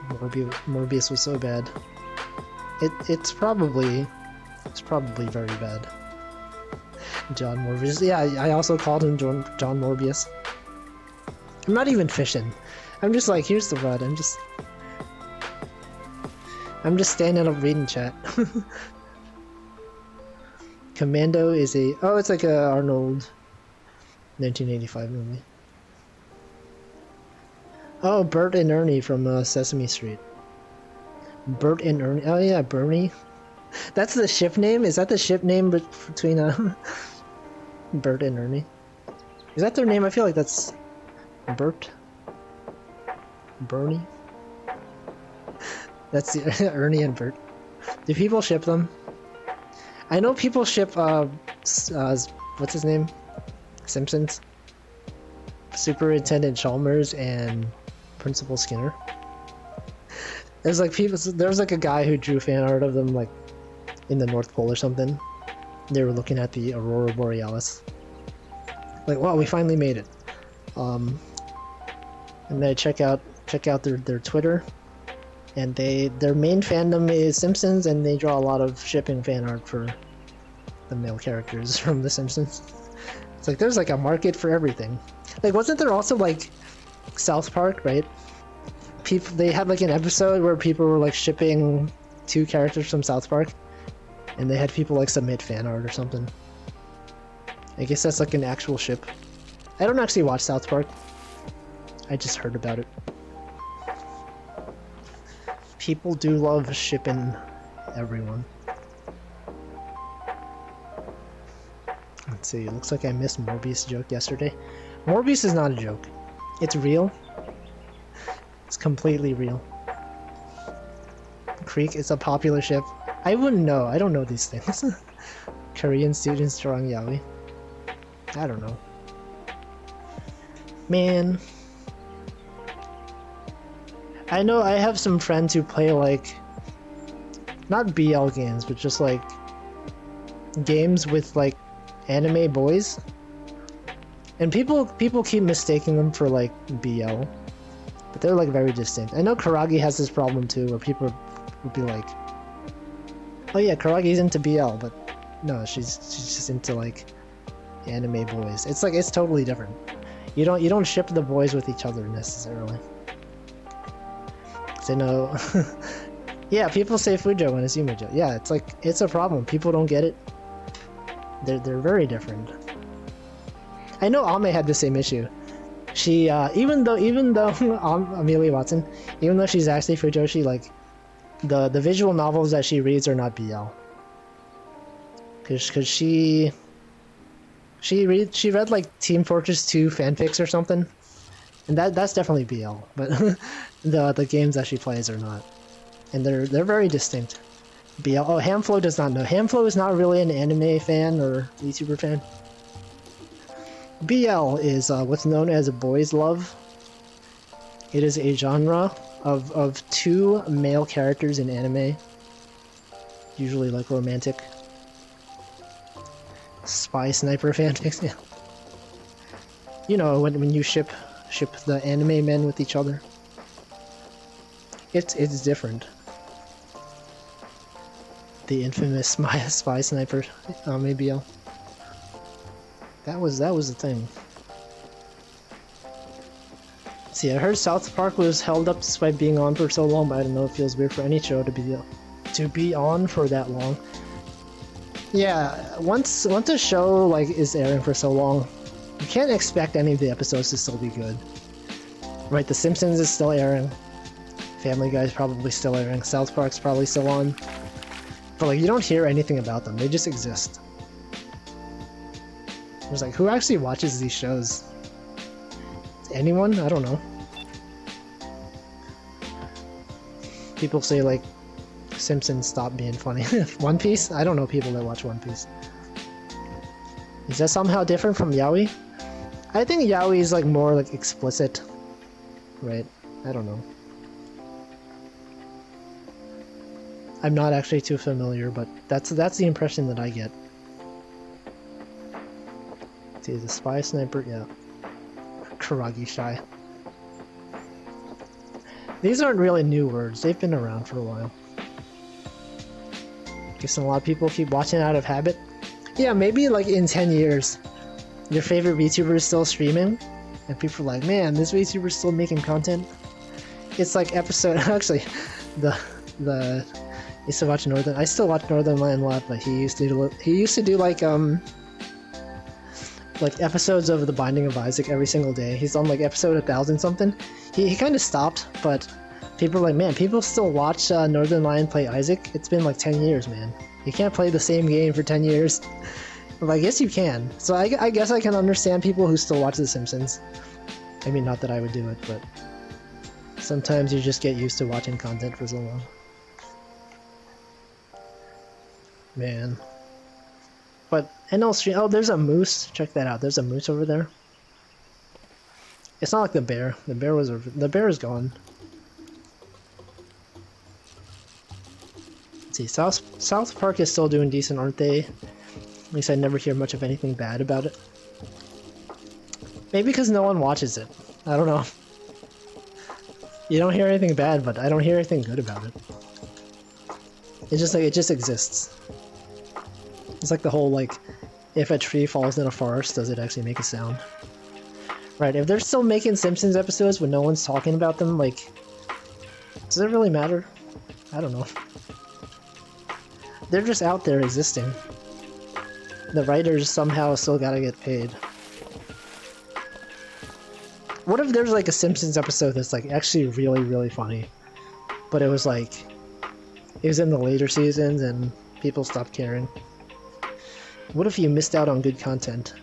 S1: Morbius was so bad. It's probably very bad. John Morbius. Yeah, I also called him John Morbius. I'm not even fishing. I'm just like, here's the rod. I'm just standing up reading chat. Commando is it's like a Arnold 1985 movie. Oh, Bert and Ernie from Sesame Street. Bert and Ernie. Oh yeah, Bernie. That's the ship name? Is that the ship name between Bert and Ernie? Is that their name? I feel like that's Bert. Bernie. That's the Ernie and Bert. Do people ship them? I know people ship what's his name? Simpsons. Superintendent Chalmers and Principal Skinner. There's like a guy who drew fan art of them like in the North Pole or something. They were looking at the Aurora Borealis. Like, wow, we finally made it. And then I check out their Twitter, and their main fandom is Simpsons, and they draw a lot of shipping fan art for the male characters from The Simpsons. It's like there's like a market for everything. Like, wasn't there also like South Park, right? They had like an episode where people were like shipping two characters from South Park, and they had people like submit fan art or something. I guess that's like an actual ship. I don't actually watch South Park. I just heard about it. People do love shipping everyone. Let's see, it looks like I missed Morbius' joke yesterday. Morbius is not a joke. It's real. It's completely real. Creek is a popular ship. I wouldn't know. I don't know these things. Korean students drawing yaoi. I don't know. Man. I know I have some friends who play like not BL games, but just like games with like anime boys. And people keep mistaking them for like BL. But they're like very distinct. I know Karagi has this problem too, where people would be like, oh yeah, Karagi's into BL, but no, she's just into like anime boys. It's like, it's totally different. You don't ship the boys with each other necessarily. 'Cause I know yeah, people say Fujo when it's Yumejo. Yeah, it's like, it's a problem. People don't get it. They're very different. I know Ame had the same issue. She even though Amelia Watson, even though she's actually Fujoshi, like the visual novels that she reads are not BL. Cause she read like Team Fortress 2 fanfics or something, and that's definitely BL. But the games that she plays are not, and they're very distinct. BL. Oh, Hamflow does not know. Hamflow is not really an anime fan or YouTuber fan. BL is what's known as a boys' love. It is a genre of two male characters in anime, usually like romantic. Spy sniper fanfics, yeah. You know, when you ship the anime men with each other. It's different. The infamous spy sniper ABL. That was the thing. See, I heard South Park was held up despite being on for so long, but I don't know, it feels weird for any show to be on for that long. Yeah, once a show like is airing for so long, you can't expect any of the episodes to still be good. Right, The Simpsons is still airing. Family Guy's probably still airing. South Park's probably still on. But like, you don't hear anything about them. They just exist. There's like, who actually watches these shows? Anyone? I don't know. People say like, Simpsons stopped being funny. One Piece? I don't know people that watch One Piece. Is that somehow different from Yaoi? I think Yaoi is like more like explicit. Right? I don't know. I'm not actually too familiar, but that's the impression that I get. See, the spy sniper, yeah. Karagi shy. These aren't really new words, they've been around for a while. Guess a lot of people keep watching out of habit. Yeah, maybe like in 10 years, your favorite VTuber is still streaming, and people are like, man, this VTuber is still making content. It's like episode, actually, I used to watch I still watch Northern Lion a lot, but he used to do like episodes of The Binding of Isaac every single day. He's on like episode 1000 something. He kind of stopped, but people are like, man, people still watch Northern Lion play Isaac? It's been like 10 years, man. You can't play the same game for 10 years. Well, I guess you can. So I guess I can understand people who still watch The Simpsons. I mean, not that I would do it, but sometimes you just get used to watching content for so long. Man. But NL stream. Oh, there's a moose. Check that out. There's a moose over there. It's not like the bear. The bear is gone. Let's see. South Park is still doing decent, aren't they? At least I never hear much of anything bad about it. Maybe because no one watches it. I don't know. You don't hear anything bad, but I don't hear anything good about it. It's just like it just exists. It's like the whole like, if a tree falls in a forest, does it actually make a sound? Right, if they're still making Simpsons episodes when no one's talking about them, like, does it really matter? I don't know. They're just out there existing. The writers somehow still gotta get paid. What if there's like a Simpsons episode that's like actually really, really funny, but it was like, it was in the later seasons and people stopped caring? What if you missed out on good content?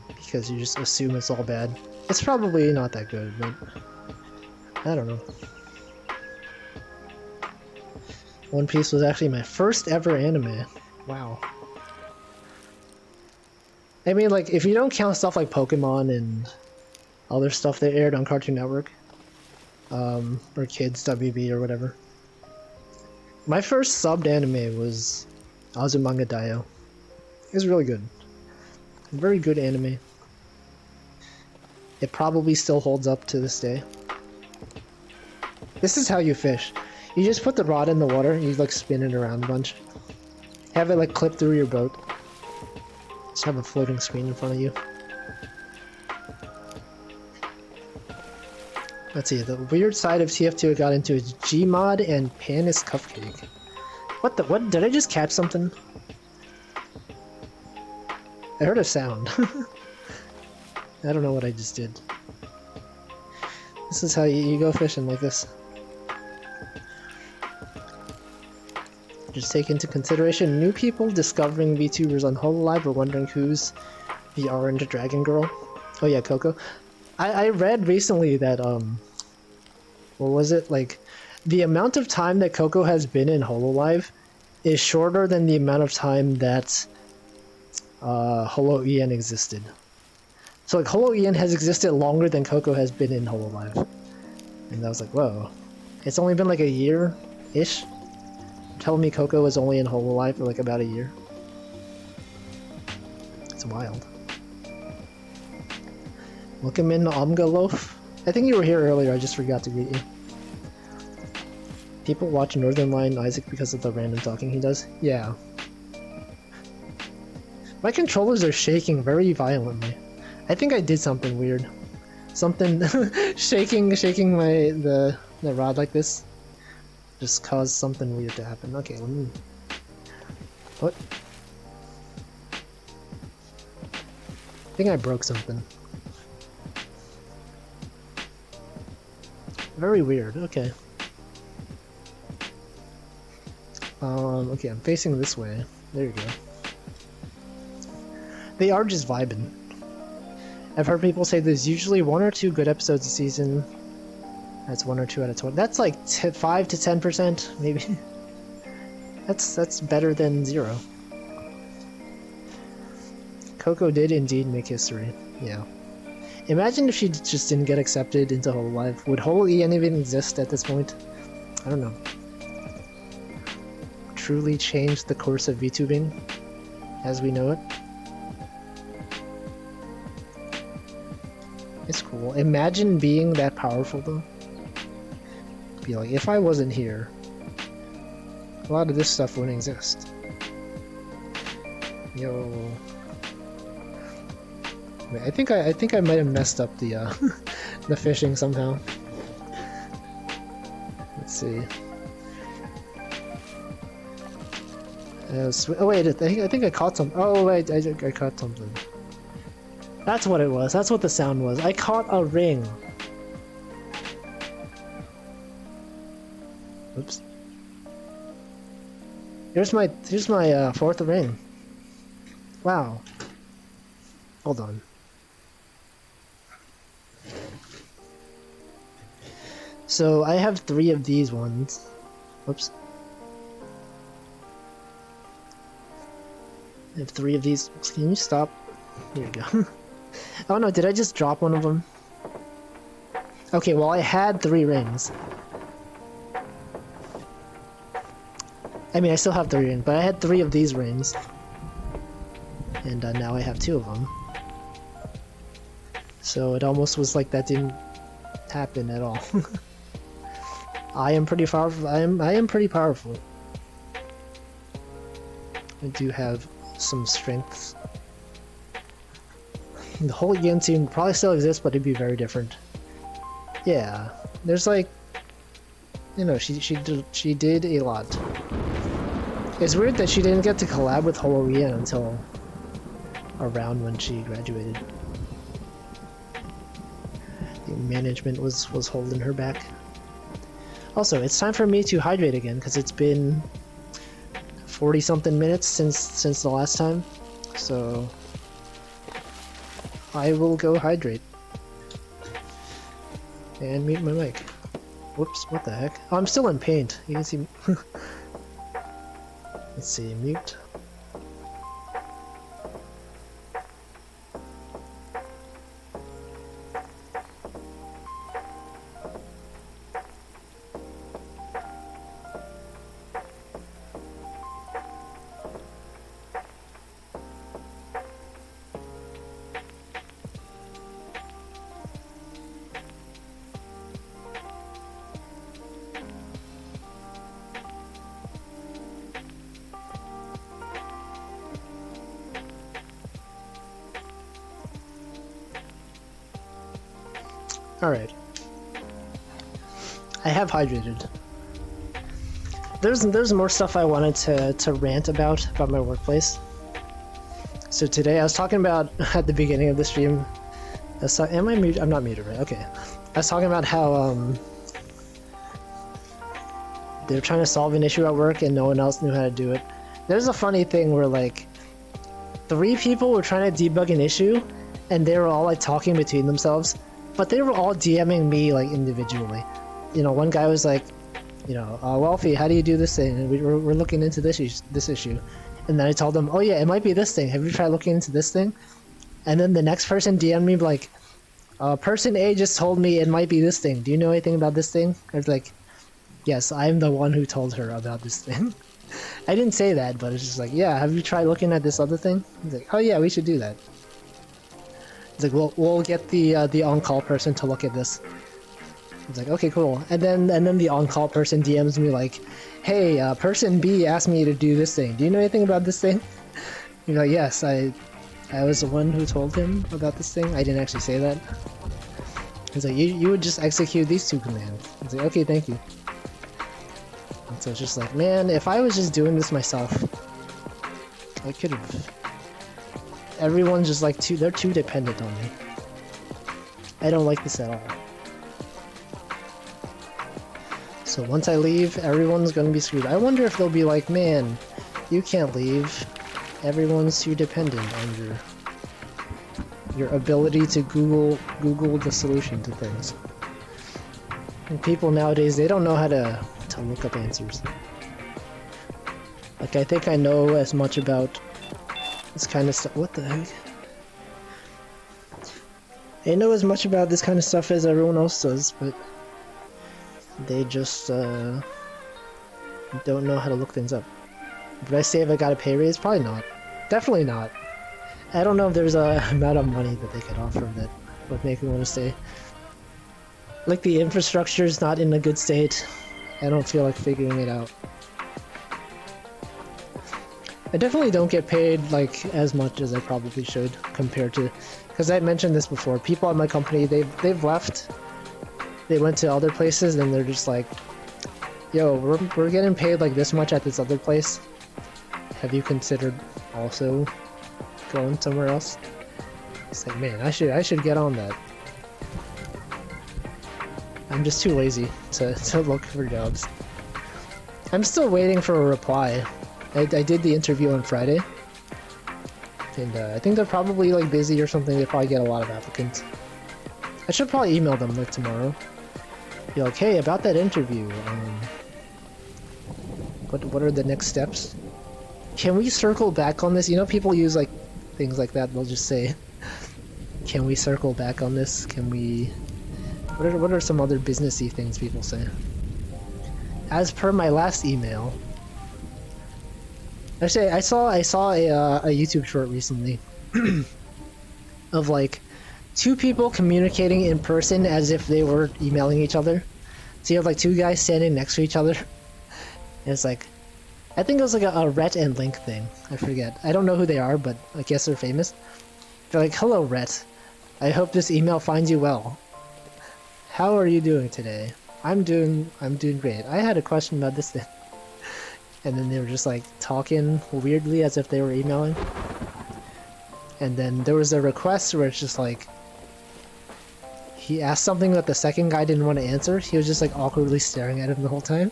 S1: Because you just assume it's all bad. It's probably not that good, but I don't know. One Piece was actually my first ever anime. Wow. I mean, like, if you don't count stuff like Pokemon and other stuff that aired on Cartoon Network, or Kids WB or whatever. My first subbed anime was Azumanga Daioh. It was really good. Very good anime. It probably still holds up to this day. This is how you fish. You just put the rod in the water, you like spin it around a bunch. Have it like clip through your boat. Just have a floating screen in front of you. Let's see, the weird side of TF2 I got into is Gmod and Panis Cupcake. What, did I just catch something? I heard a sound. I don't know what I just did. This is how you go fishing like this. Just take into consideration new people discovering VTubers on Hololive or wondering who's the orange dragon girl. Oh yeah, Coco. I read recently that what was it, like the amount of time that Coco has been in Hololive is shorter than the amount of time that Holo Ian existed. So like Holo Ian has existed longer than Coco has been in Hololive. And I was like, whoa. It's only been like a year-ish? Telling me Coco was only in Hololive for like about a year. It's wild. Welcome in Omga Loaf. I think you were here earlier, I just forgot to greet you. People watch Northern Lion Isaac because of the random talking he does? Yeah. My controllers are shaking very violently. I think I did something weird. Something shaking the rod like this just caused something weird to happen. Okay, let me... What? I think I broke something. Very weird, okay. Okay, I'm facing this way. There you go. They are just vibing. I've heard people say there's usually 1 or 2 good episodes a season. That's 1 or 2 out of 20. That's like 5 to 10%, maybe. That's better than 0. Coco did indeed make history. Yeah. Imagine if she just didn't get accepted into Hololive. Would Holo Ian even exist at this point? I don't know. Truly changed the course of VTubing as we know it. It's cool. Imagine being that powerful though. Be like, if I wasn't here, a lot of this stuff wouldn't exist. Yo. Wait, I think I might have messed up the the fishing somehow. Let's see. Oh wait, I think I caught some. Oh wait, I caught something. That's what it was. That's what the sound was. I caught a ring. Oops. Here's my 4th ring. Wow. Hold on. So I have 3 of these ones. Whoops. I have 3 of these. Can you stop? Here you go. Oh no, did I just drop one of them? Okay, well I had 3 rings. I mean, I still have 3 rings, but I had 3 of these rings. And now I have 2 of them. So it almost was like that didn't happen at all. I am pretty powerful. I am pretty powerful. I do have some strengths. The whole Yin team probably still exists, but it'd be very different. Yeah, there's like, you know, she did a lot. It's weird that she didn't get to collab with Holo Ian until around when she graduated. The management was holding her back. Also, it's time for me to hydrate again because it's been 40-something minutes since the last time, so I will go hydrate and mute my mic. Whoops! What the heck? Oh, I'm still in paint. You can see. Let's see. Mute. Alright. I have hydrated. There's more stuff I wanted to rant about my workplace. So today I was talking about, at the beginning of the stream, Am I muted? I'm not muted, right? Okay. I was talking about how they're trying to solve an issue at work and no one else knew how to do it. There's a funny thing where like 3 people were trying to debug an issue and they were all like talking between themselves, but they were all DMing me like individually. You know, one guy was like, you know, Wealthy, how do you do this thing? And we're looking into this issue. And then I told them, oh yeah, it might be this thing. Have you tried looking into this thing? And then the next person DM'd me like, person A just told me it might be this thing. Do you know anything about this thing? I was like, yes, I'm the one who told her about this thing. I didn't say that, but it's just like, yeah, have you tried looking at this other thing? He's like, oh yeah, we should do that. It's like, we'll get the on-call person to look at this. It's like, okay, cool. And then the on-call person DMs me like, hey, person B asked me to do this thing. Do you know anything about this thing? You're like, yes, I was the one who told him about this thing. I didn't actually say that. He's like, you would just execute these 2 commands. It's like, okay, thank you. And so it's just like, man, if I was just doing this myself, I could have. Everyone's just like they're too dependent on me. I don't like this at all. So once I leave, everyone's gonna be screwed. I wonder if they'll be like, man, you can't leave. Everyone's too dependent on your ability to Google the solution to things. And people nowadays, they don't know how to look up answers. Like, I think I know as much about this kind of stuff. What the heck? I know as much about this kind of stuff as everyone else does, but they just don't know how to look things up. Would I say if I got a pay raise? Probably not. Definitely not. I don't know if there's a amount of money that they could offer that would make me want to stay. Like, the infrastructure is not in a good state. I don't feel like figuring it out. I definitely don't get paid like as much as I probably should compared to, because I mentioned this before. People at my company, they've left. They went to other places and they're just like, yo, we're getting paid like this much at this other place. Have you considered also going somewhere else? It's like, man, I should get on that. I'm just too lazy to look for jobs. I'm still waiting for a reply. I did the interview on Friday. And I think they're probably like busy or something. They probably get a lot of applicants. I should probably email them like tomorrow. Be like, hey, about that interview, what are the next steps? Can we circle back on this? You know, people use like things like that. They'll just say, can we circle back on this? Can we... What are some other businessy things people say? As per my last email, actually, I saw a YouTube short recently of like 2 people communicating in person as if they were emailing each other. So you have like 2 guys standing next to each other. And it's like, I think it was like a Rhett and Link thing. I forget. I don't know who they are, but I guess they're famous. They're like, hello Rhett. I hope this email finds you well. How are you doing today? I'm doing great. I had a question about this thing. And then they were just like talking weirdly as if they were emailing. And then there was a request where it's just like, he asked something that the second guy didn't want to answer. He was just like awkwardly staring at him the whole time.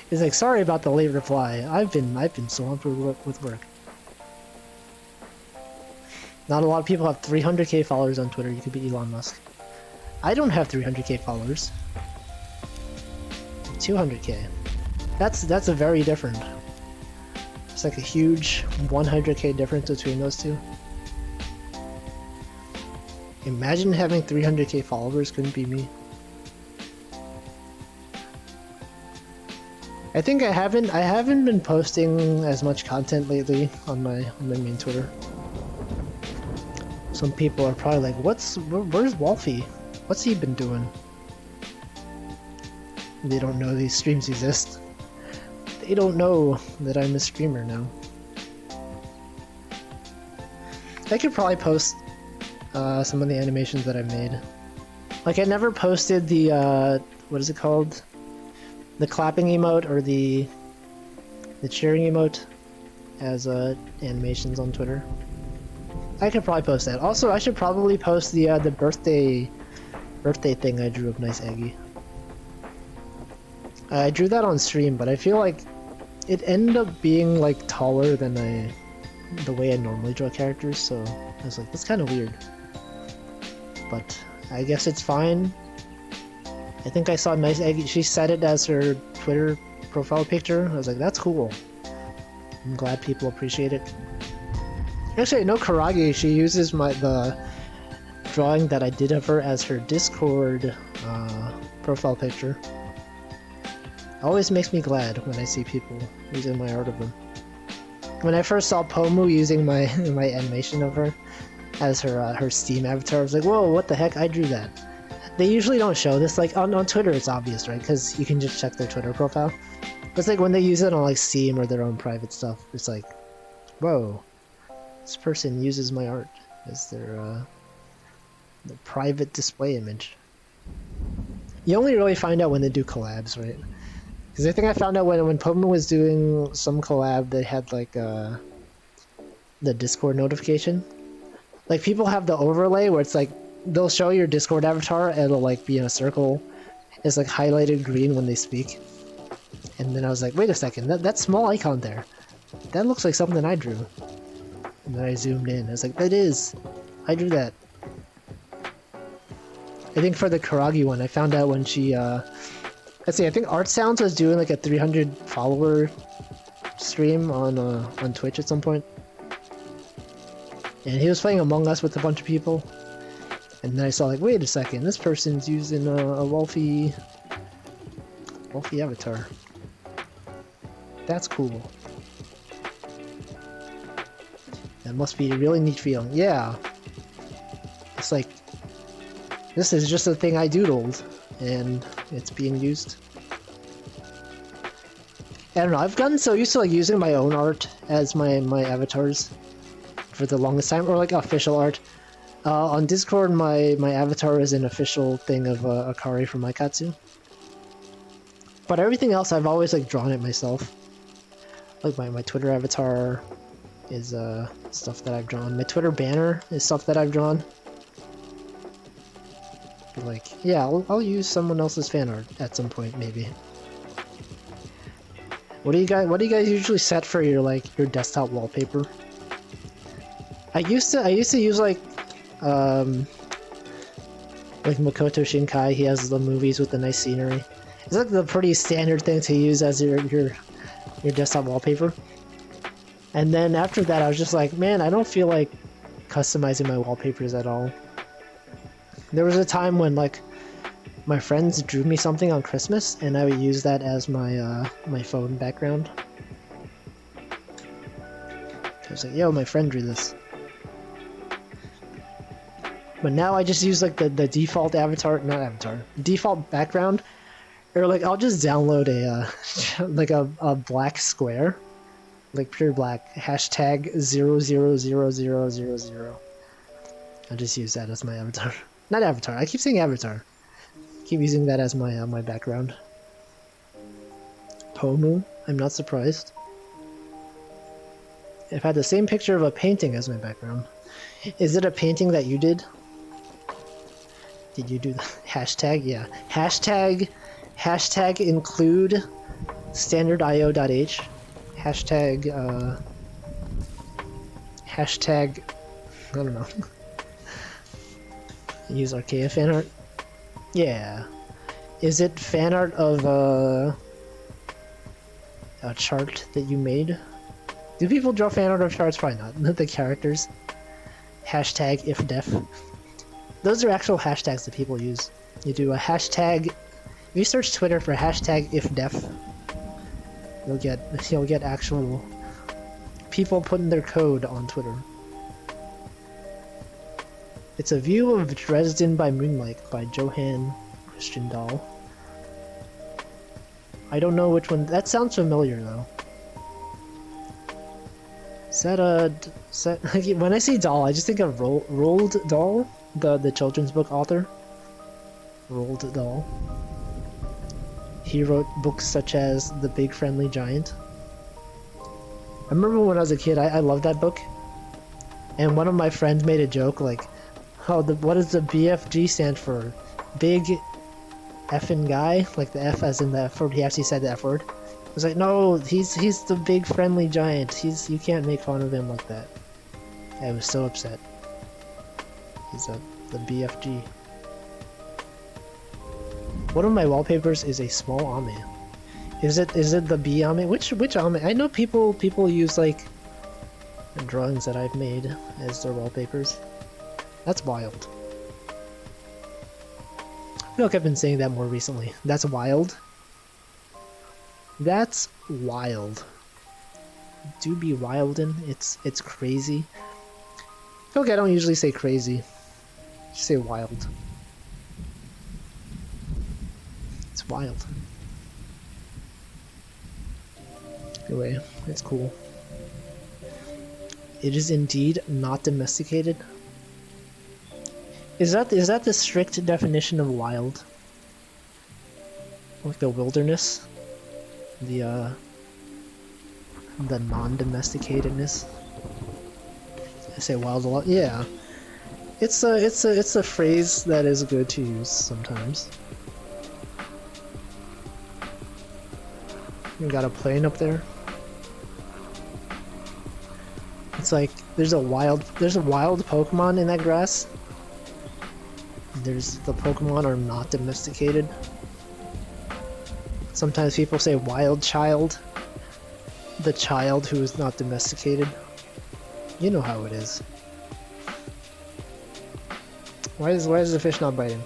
S1: He's like, sorry about the late reply. I've been swamped with work. Not a lot of people have 300k followers on Twitter. You could be Elon Musk. I don't have 300k followers. 200k. That's a very different. It's like a huge 100k difference between those two. Imagine having 300k followers. Couldn't be me. I think I haven't been posting as much content lately on my main Twitter. Some people are probably like, where's Wolfie? What's he been doing? They don't know these streams exist. They don't know that I'm a streamer now. I could probably post some of the animations that I made. Like, I never posted the, what is it called? The clapping emote or the cheering emote as animations on Twitter. I could probably post that. Also, I should probably post the birthday thing I drew of Nice Eggy. I drew that on stream, but I feel like it ended up being like taller than the way I normally draw characters, so I was like, that's kind of weird. But I guess it's fine. I think I saw Nice Eggy. She set it as her Twitter profile picture. I was like, that's cool. I'm glad people appreciate it. Actually, no, Karagi, she uses the drawing that I did of her as her Discord profile picture. It always makes me glad when I see people using my art of them. When I first saw Pomu using my animation of her as her Steam avatar, I was like, whoa, what the heck, I drew that. They usually don't show this, like on Twitter it's obvious, right? Because you can just check their Twitter profile. But it's like when they use it on like Steam or their own private stuff, it's like, whoa, this person uses my art as their private display image. You only really find out when they do collabs, right? Because I think I found out when Pomu was doing some collab, they had like the Discord notification. Like people have the overlay where it's like they'll show your Discord avatar and it'll like be in a circle. It's like highlighted green when they speak. And then I was like, wait a second, that small icon there, that looks like something I drew. And then I zoomed in. I was like, that is, I drew that. I think for the Karagi one, I found out when she let's see, I think Art Sounds was doing like a 300 follower stream on Twitch at some point. And he was playing Among Us with a bunch of people. And then I saw like, wait a second, this person's using a Wolfie avatar. That's cool. That must be a really neat feeling. Yeah. It's like, this is just a thing I doodled, and it's being used. I don't know, I've gotten so used to like using my own art as my avatars for the longest time, or like official art. On Discord, my avatar is an official thing of Akari from Maikatsu. But everything else, I've always like drawn it myself. Like my Twitter avatar is stuff that I've drawn. My Twitter banner is stuff that I've drawn. But like, yeah, I'll use someone else's fan art at some point, maybe. What do you guys usually set for your desktop wallpaper? I used to use like Makoto Shinkai. He has the movies with the nice scenery. It's like the pretty standard thing to use as your desktop wallpaper. And then after that, I was just like, man, I don't feel like customizing my wallpapers at all. There was a time when like my friends drew me something on Christmas, and I would use that as my my phone background. I was like, yo, my friend drew this. But now I just use like the default default background, or like I'll just download a like a black square, like pure black, hashtag 0000000. I'll just use that as my avatar. Not avatar, I keep saying avatar. Keep using that as my my background. Pomu, I'm not surprised. I've had the same picture of a painting as my background. Is it a painting that you did? Did you do the hashtag? Yeah. Hashtag include standardIO.h. Hashtag I don't know. Use Archaea fan art? Yeah. Is it fan art of a chart that you made? Do people draw fan art of charts? Probably not. The characters. Hashtag if def. Those are actual hashtags that people use. You do a hashtag. If you search Twitter for hashtag if def, you'll get actual people putting their code on Twitter. It's a view of Dresden by moonlight by Johann Christian Dahl. I don't know which one. That sounds familiar though. Is that when I say Dahl, I just think of Roald Dahl, the children's book author. Roald Dahl. He wrote books such as The Big Friendly Giant. I remember when I was a kid, I loved that book. and one of my friends made a joke like, "Oh, what does the BFG stand for? Big effing guy?" Like the F as in the F word. He actually said the F word. I was like, "No, he's the big friendly giant. You can't make fun of him like that." I was so upset. He's the BFG. One of my wallpapers is a small ame. Is it the bee ame? Which ame? I know people use like drawings that I've made as their wallpapers. That's wild. I feel like I've been saying that more recently. That's wild. That's wild. Do be wildin'. It's crazy. I feel like I don't usually say crazy. Just say wild. It's wild. Anyway, it's cool. It is indeed not domesticated. Is that the strict definition of wild? Like the wilderness? The non-domesticatedness? I say wild a lot. Yeah. It's a phrase that is good to use sometimes. You got a plane up there. It's like there's a wild Pokemon in that grass. The Pokemon are not domesticated. Sometimes people say wild child. The child who is not domesticated. You know how it is. Why is the fish not biting?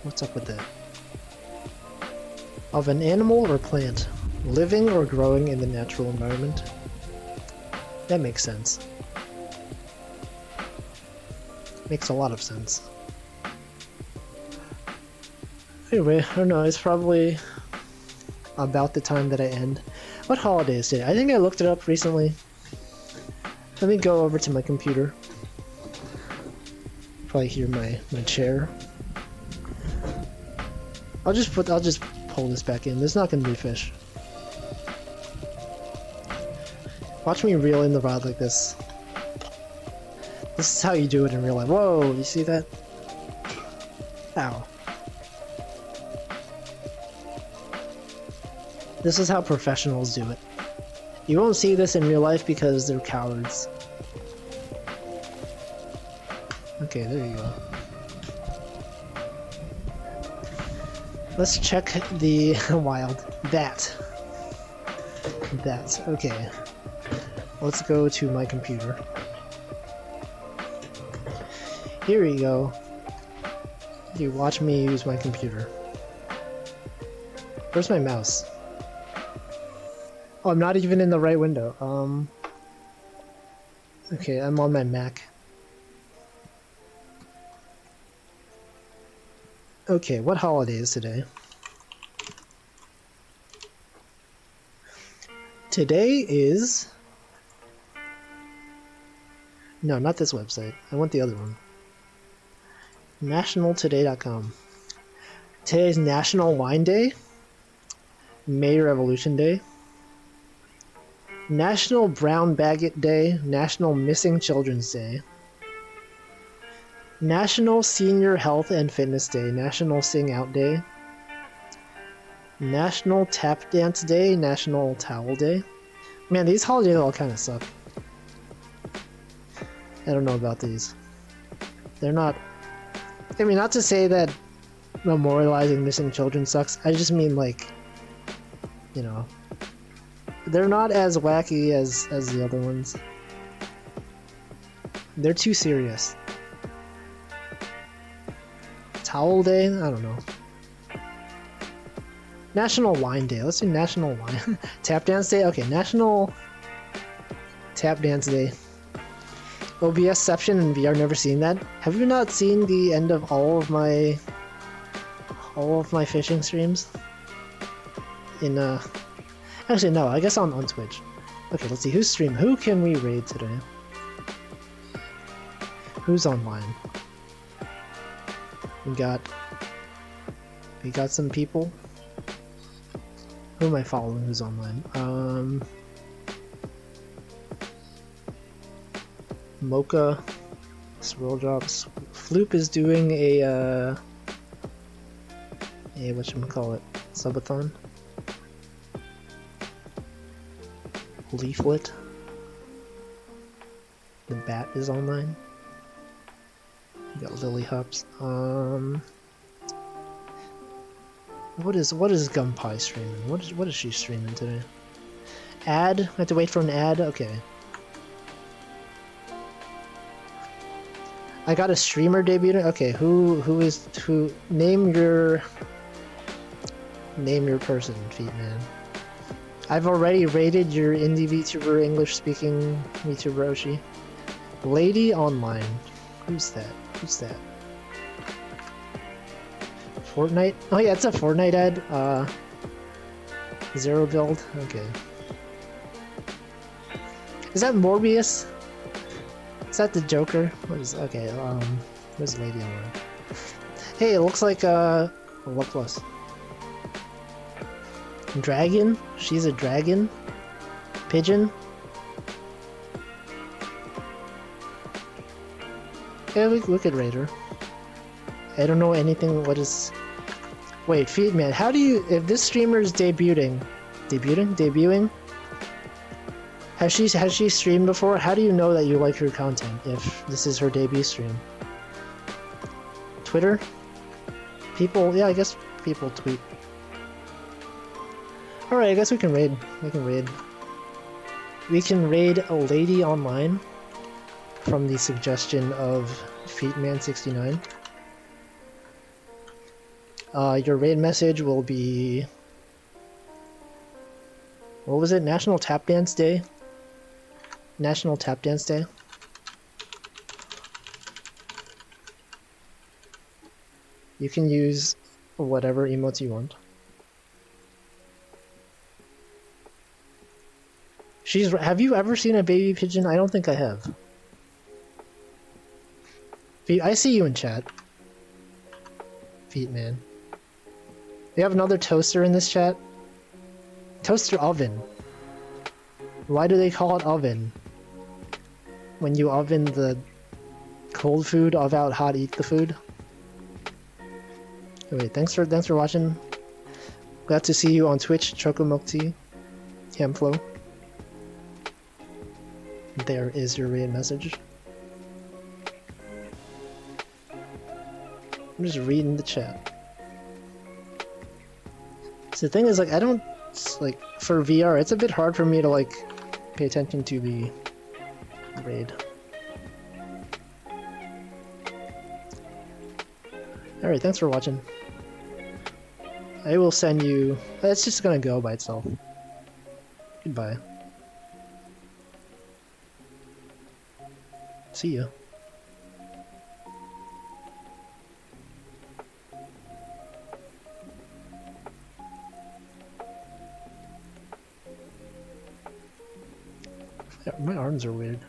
S1: What's up with that? Of an animal or plant, living or growing in the natural environment. That makes sense. Makes a lot of sense. Anyway, I don't know, it's probably about the time that I end. What holiday is today? I think I looked it up recently. Let me go over to my computer. Probably hear my chair. I'll just pull this back in. There's not gonna be fish. Watch me reel in the rod like this. This is how you do it in real life. Whoa, you see that? Ow. This is how professionals do it. You won't see this in real life because they're cowards. Okay, there you go. Let's check the wild. That. Okay. Let's go to my computer. Here we go. You watch me use my computer. Where's my mouse? Oh, I'm not even in the right window. Okay, I'm on my Mac. Okay, what holiday is today? Today is... No, not this website. I want the other one. Nationaltoday.com. Today is National Wine Day, May Revolution Day, National Brown Baguette Day, National Missing Children's Day, National Senior Health and Fitness Day, National Sing Out Day, National Tap Dance Day, National Towel Day. Man, these holidays all kind of suck. I don't know about these. They're not... I mean, not to say that memorializing missing children sucks. I just mean, like, you know, they're not as wacky as the other ones. They're too serious. Towel Day? I don't know. National Wine Day. Let's do National Wine. Tap Dance Day? Okay, National Tap Dance Day. OBSception in VR, never seen that. Have you not seen the end of all of my fishing streams? In actually no, I guess on Twitch. Okay, let's see who's streaming. Who can we raid today? Who's online? We got some people. Who am I following who's online? Mocha, Swirl Drops. Floop is doing a whatchamacallit, subathon. Leaflet. The Bat is online. You got Lily Hops. What is Gunpie streaming? What is she streaming today? Ad? I have to wait for an ad? Okay. I got a streamer debuting? Okay, who name your person, Feetman. I've already rated your indie VTuber English speaking VTuber Oshi. Lady Online. Who's that? Who's that? Fortnite? Oh yeah, it's a Fortnite ad. Zero build? Okay. Is that Morbius? Is that the Joker? What is okay, where's Lady Online? Hey, it looks like what plus? Dragon? She's a dragon? Pigeon? Yeah, we could rate her. I don't know anything. What is... Wait, Feedman, how do you... If this streamer is debuting... Debuting? Has she streamed before? How do you know that you like her content if this is her debut stream? Twitter? People... Yeah, I guess people tweet. Alright, I guess we can raid. We can raid a Lady Online from the suggestion of Feetman69. Your raid message will be... What was it? National Tap Dance Day? National Tap Dance Day? You can use whatever emotes you want. Have you ever seen a baby pigeon? I don't think I have. I see you in chat. Feetman. You have another toaster in this chat? Toaster oven. Why do they call it oven? When you oven the cold food, of out hot eat the food? Wait, thanks for watching. Glad to see you on Twitch, Chokomokti, Hamflow. There is your raid message. I'm just reading the chat. So the thing is, like, I don't, like, for VR, it's a bit hard for me to, like, pay attention to the raid. Alright, thanks for watching. I will send you... It's just gonna go by itself. Goodbye. See ya. Yeah, my arms are weird.